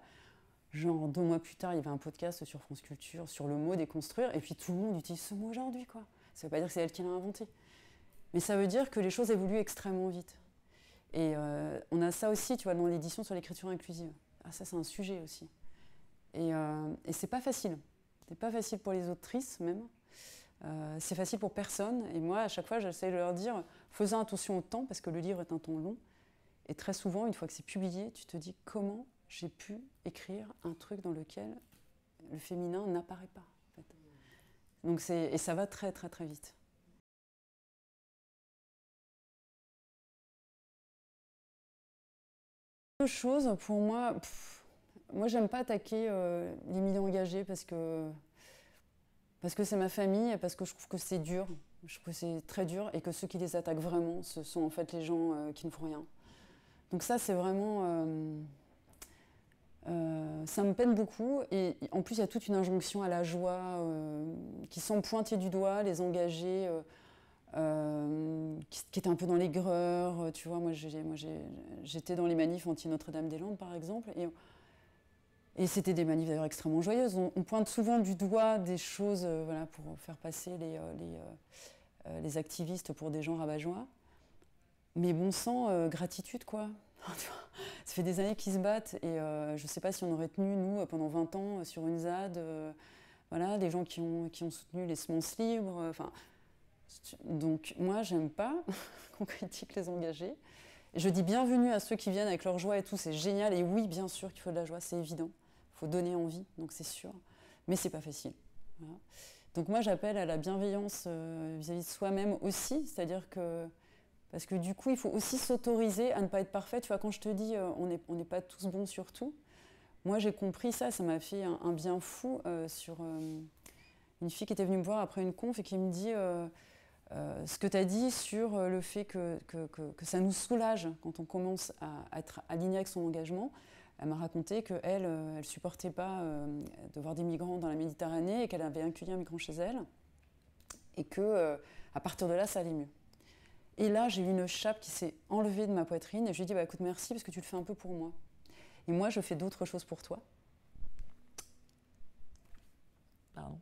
Genre 2 mois plus tard, il y avait un podcast sur France Culture sur le mot déconstruire, et puis tout le monde utilise ce mot aujourd'hui, quoi. Ça ne veut pas dire que c'est elle qui l'a inventé. Mais ça veut dire que les choses évoluent extrêmement vite. Et on a ça aussi, tu vois, dans l'édition sur l'écriture inclusive. Ah, ça, c'est un sujet aussi. Et c'est pas facile. C'est pas facile pour les autrices, même. C'est facile pour personne. Et moi, à chaque fois, j'essaie de leur dire, faisons attention au temps, parce que le livre est un temps long. Et très souvent, une fois que c'est publié, tu te dis comment j'ai pu écrire un truc dans lequel le féminin n'apparaît pas, en fait. Donc et ça va très, très, très vite. Deux choses, pour moi, moi, j'aime pas attaquer les milieux engagés parce que c'est ma famille et parce que je trouve que c'est dur. Je trouve que c'est très dur et que ceux qui les attaquent vraiment, ce sont en fait les gens qui ne font rien. Donc ça, c'est vraiment... ça me peine beaucoup. Et en plus, il y a toute une injonction à la joie qui semble pointer du doigt les engagés qui étaient un peu dans l'aigreur. Tu vois, moi, j'étais dans les manifs anti-Notre-Dame-des-Landes, par exemple. Et c'était des manifs d'ailleurs extrêmement joyeuses. On pointe souvent du doigt des choses voilà, pour faire passer les activistes pour des gens rabat-joie. Mais bon sang, gratitude quoi. Ça fait des années qu'ils se battent et je ne sais pas si on aurait tenu, nous, pendant 20 ans, sur une ZAD, voilà, des gens qui ont soutenu les semences libres. Donc moi, j'aime pas qu'on critique les engagés. Et je dis bienvenue à ceux qui viennent avec leur joie et tout, c'est génial. Et oui, bien sûr qu'il faut de la joie, c'est évident. Il faut donner envie, donc c'est sûr. Mais c'est pas facile. Voilà. Donc moi, j'appelle à la bienveillance vis-à-vis de soi-même aussi, c'est-à-dire que parce que du coup, il faut aussi s'autoriser à ne pas être parfait. Tu vois, quand je te dis on n'est pas tous bons sur tout, moi j'ai compris ça, ça m'a fait un bien fou sur une fille qui était venue me voir après une conf et qui me dit ce que tu as dit sur le fait que ça nous soulage quand on commence à être aligné avec son engagement. Elle m'a raconté qu'elle ne supportait pas de voir des migrants dans la Méditerranée et qu'elle avait accueilli un migrant chez elle et qu'à partir de là, ça allait mieux. Et là, j'ai eu une chape qui s'est enlevée de ma poitrine et je lui ai dit bah, écoute, merci parce que tu le fais un peu pour moi. Et moi, je fais d'autres choses pour toi. Pardon.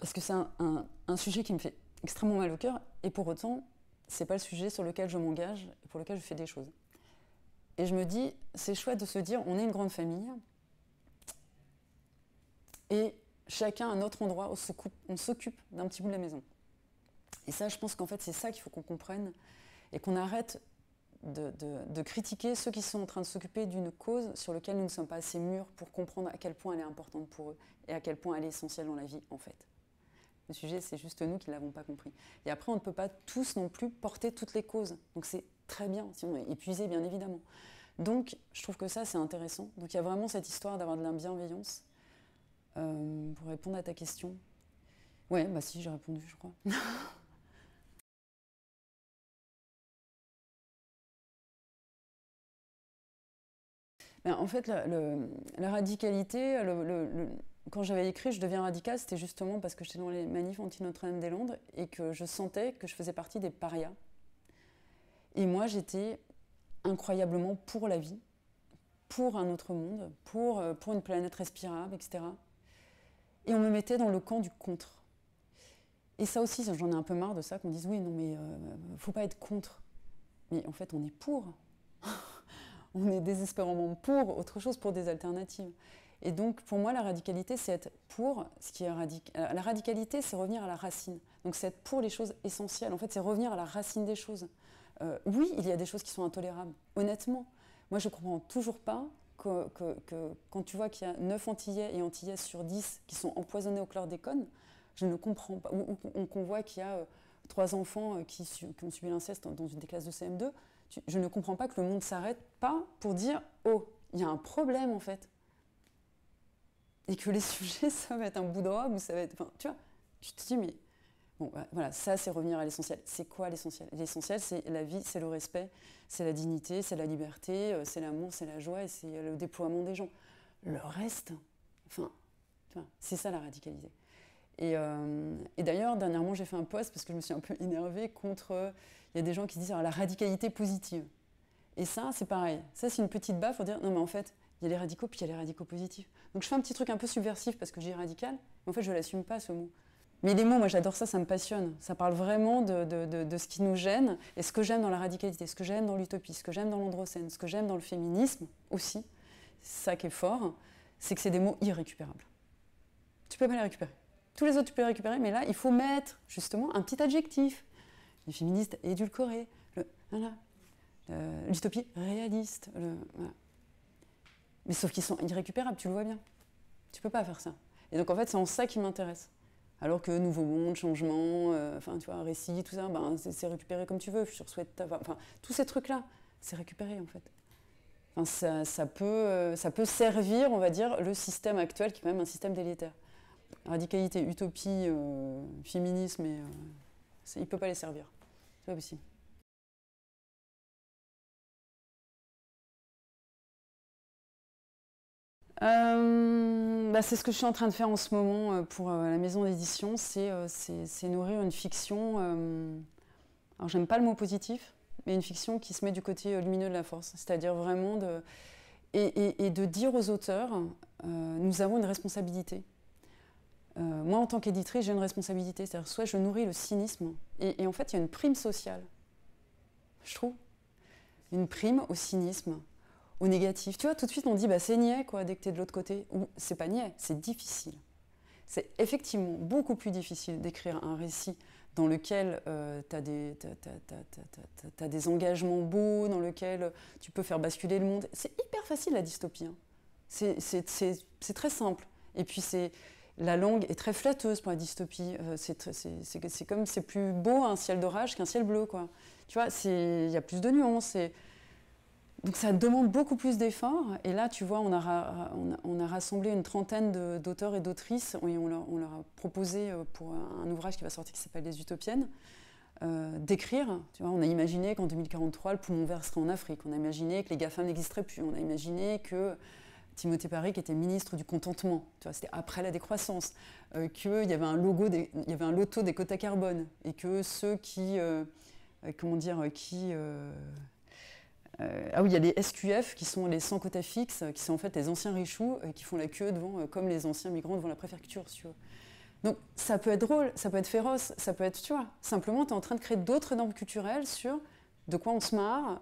Parce que c'est un sujet qui me fait extrêmement mal au cœur et pour autant, c'est pas le sujet sur lequel je m'engage et pour lequel je fais des choses. Et je me dis, c'est chouette de se dire, on est une grande famille et chacun à notre endroit, on s'occupe d'un petit bout de la maison. Et ça, je pense qu'en fait, c'est ça qu'il faut qu'on comprenne et qu'on arrête de critiquer ceux qui sont en train de s'occuper d'une cause sur laquelle nous ne sommes pas assez mûrs pour comprendre à quel point elle est importante pour eux et à quel point elle est essentielle dans la vie, en fait. Le sujet, c'est juste nous qui ne l'avons pas compris. Et après, on ne peut pas tous non plus porter toutes les causes. Donc c'est très bien, si on est épuisé, bien évidemment. Donc, je trouve que ça, c'est intéressant. Donc il y a vraiment cette histoire d'avoir de la bienveillance. Pour répondre à ta question. Ouais, bah si, j'ai répondu, je crois. Ben, en fait, la radicalité, quand j'avais écrit Je deviens radical, c'était justement parce que j'étais dans les manifs anti-Notre-Dame-des-Landes et que je sentais que je faisais partie des parias. Et moi, j'étais incroyablement pour la vie, pour un autre monde, pour une planète respirable, etc. Et on me mettait dans le camp du contre. Et ça aussi, j'en ai un peu marre de ça, qu'on dise oui, non mais faut pas être contre. Mais en fait, on est pour. On est désespérément pour autre chose, pour des alternatives. Et donc, pour moi, la radicalité, c'est être pour ce qui est radical. La radicalité, c'est revenir à la racine. Donc, c'est être pour les choses essentielles. En fait, c'est revenir à la racine des choses. Oui, il y a des choses qui sont intolérables, honnêtement. Moi, je ne comprends toujours pas que quand tu vois qu'il y a 9 Antillais et Antillaises sur 10 qui sont empoisonnés au chlordécone, je ne comprends pas. Ou qu'on voit qu'il y a 3 enfants qui ont subi l'inceste dans des classes de CM2. Je ne comprends pas que le monde ne s'arrête pas pour dire « Oh, il y a un problème, en fait ». Et que les sujets, ça va être un bout de robe ou ça va être... Enfin, tu vois, tu te dis, mais... Bon, voilà, ça, c'est revenir à l'essentiel. C'est quoi l'essentiel? L'essentiel, c'est la vie, c'est le respect, c'est la dignité, c'est la liberté, c'est l'amour, c'est la joie et c'est le déploiement des gens. Le reste, enfin, tu vois, c'est ça la radicalité. Et d'ailleurs, dernièrement, j'ai fait un post parce que je me suis un peu énervée contre... Il y a des gens qui disent la radicalité positive. Et ça, c'est pareil. Ça, c'est une petite baffe pour dire, non, mais en fait, il y a les radicaux, puis il y a les radicaux positifs. Donc je fais un petit truc un peu subversif parce que je dis radical, mais en fait, je ne l'assume pas, ce mot. Mais les mots, moi, j'adore ça, ça me passionne. Ça parle vraiment de ce qui nous gêne et ce que j'aime dans la radicalité, ce que j'aime dans l'utopie, ce que j'aime dans l'androcène, ce que j'aime dans le féminisme aussi. C'est ça qui est fort, c'est que c'est des mots irrécupérables. Tu ne peux pas les récupérer. Tous les autres, tu peux les récupérer, mais là, il faut mettre justement un petit adjectif. Les féministes édulcorés, l'utopie réaliste. Voilà. Mais sauf qu'ils sont irrécupérables, tu le vois bien. Tu peux pas faire ça. Et donc en fait, c'est en ça qui m'intéresse. Alors que nouveau monde, changement, enfin tu vois, récit, tout ça, ben, c'est récupéré comme tu veux. Je souhaite enfin, tous ces trucs-là, c'est récupéré en fait. Enfin, ça peut servir, on va dire, le système actuel qui est quand même un système délétère. Radicalité, utopie, féminisme, il ne peut pas les servir. C'est pas possible. C'est ce que je suis en train de faire en ce moment pour la maison d'édition, c'est nourrir une fiction, alors j'aime pas le mot positif, mais une fiction qui se met du côté lumineux de la force, c'est-à-dire vraiment et de dire aux auteurs, nous avons une responsabilité. Moi, en tant qu'éditrice, j'ai une responsabilité, c'est-à-dire soit je nourris le cynisme, et en fait, il y a une prime sociale, je trouve, une prime au cynisme, au négatif. Tu vois, tout de suite, on dit, c'est niais, quoi, dès que tu es de l'autre côté. Ou c'est pas niais, c'est difficile. C'est effectivement beaucoup plus difficile d'écrire un récit dans lequel tu as des engagements beaux, dans lequel tu peux faire basculer le monde. C'est hyper facile, la dystopie. Hein. C'est très simple. Et puis, la langue est très flatteuse pour la dystopie. C'est comme c'est plus beau un ciel d'orage qu'un ciel bleu, quoi. Tu vois, il y a plus de nuances. Donc ça demande beaucoup plus d'efforts. Et là, tu vois, on a rassemblé une trentaine d'auteurs et d'autrices et on leur a proposé pour un ouvrage qui va sortir qui s'appelle Les Utopiennes, d'écrire. Tu vois, on a imaginé qu'en 2043, le poumon vert serait en Afrique. On a imaginé que les GAFAM n'existeraient plus. On a imaginé que Timothée Parry, qui était ministre du contentement, tu vois, c'était après la décroissance, qu'il y avait un loto des quotas carbone et que ceux qui... il y a les SQF qui sont les sans quotas fixes, qui sont en fait les anciens richoux qui font la queue devant, comme les anciens migrants devant la préfecture, si tu veux. Donc ça peut être drôle, ça peut être féroce, ça peut être, tu vois, simplement tu es en train de créer d'autres normes culturelles sur de quoi on se marre,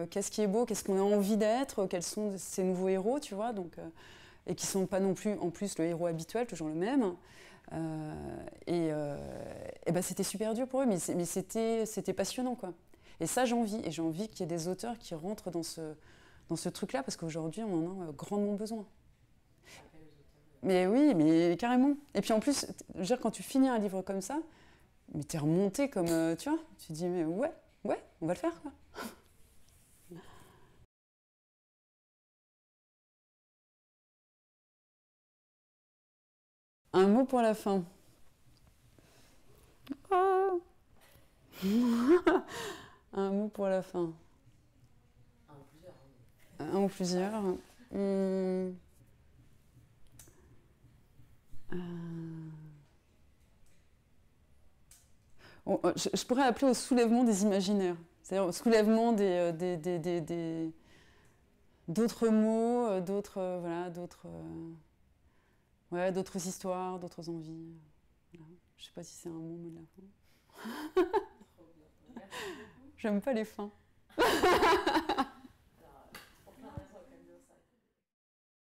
qu'est-ce qui est beau, qu'est-ce qu'on a envie d'être, quels sont ces nouveaux héros, tu vois, donc, et qui ne sont pas non plus, en plus, le héros habituel, toujours le même. C'était super dur pour eux, mais c'était passionnant, quoi. Et ça, j'ai envie qu'il y ait des auteurs qui rentrent dans ce truc-là, parce qu'aujourd'hui, on en a grandement besoin. Mais oui, mais carrément. Et puis en plus, je veux dire, quand tu finis un livre comme ça, mais t'es remonté comme, tu vois, tu te dis, mais ouais, on va le faire, quoi. Un mot pour la fin. Oh. Un mot pour la fin. Un ou plusieurs. Je pourrais appeler au soulèvement des imaginaires. C'est-à-dire au soulèvement d'autres mots, d'autres Ouais, d'autres histoires, d'autres envies. Voilà. Je sais pas si c'est un bon mot de la fin. Trop bien. Merci beaucoup. J'aime pas les fins.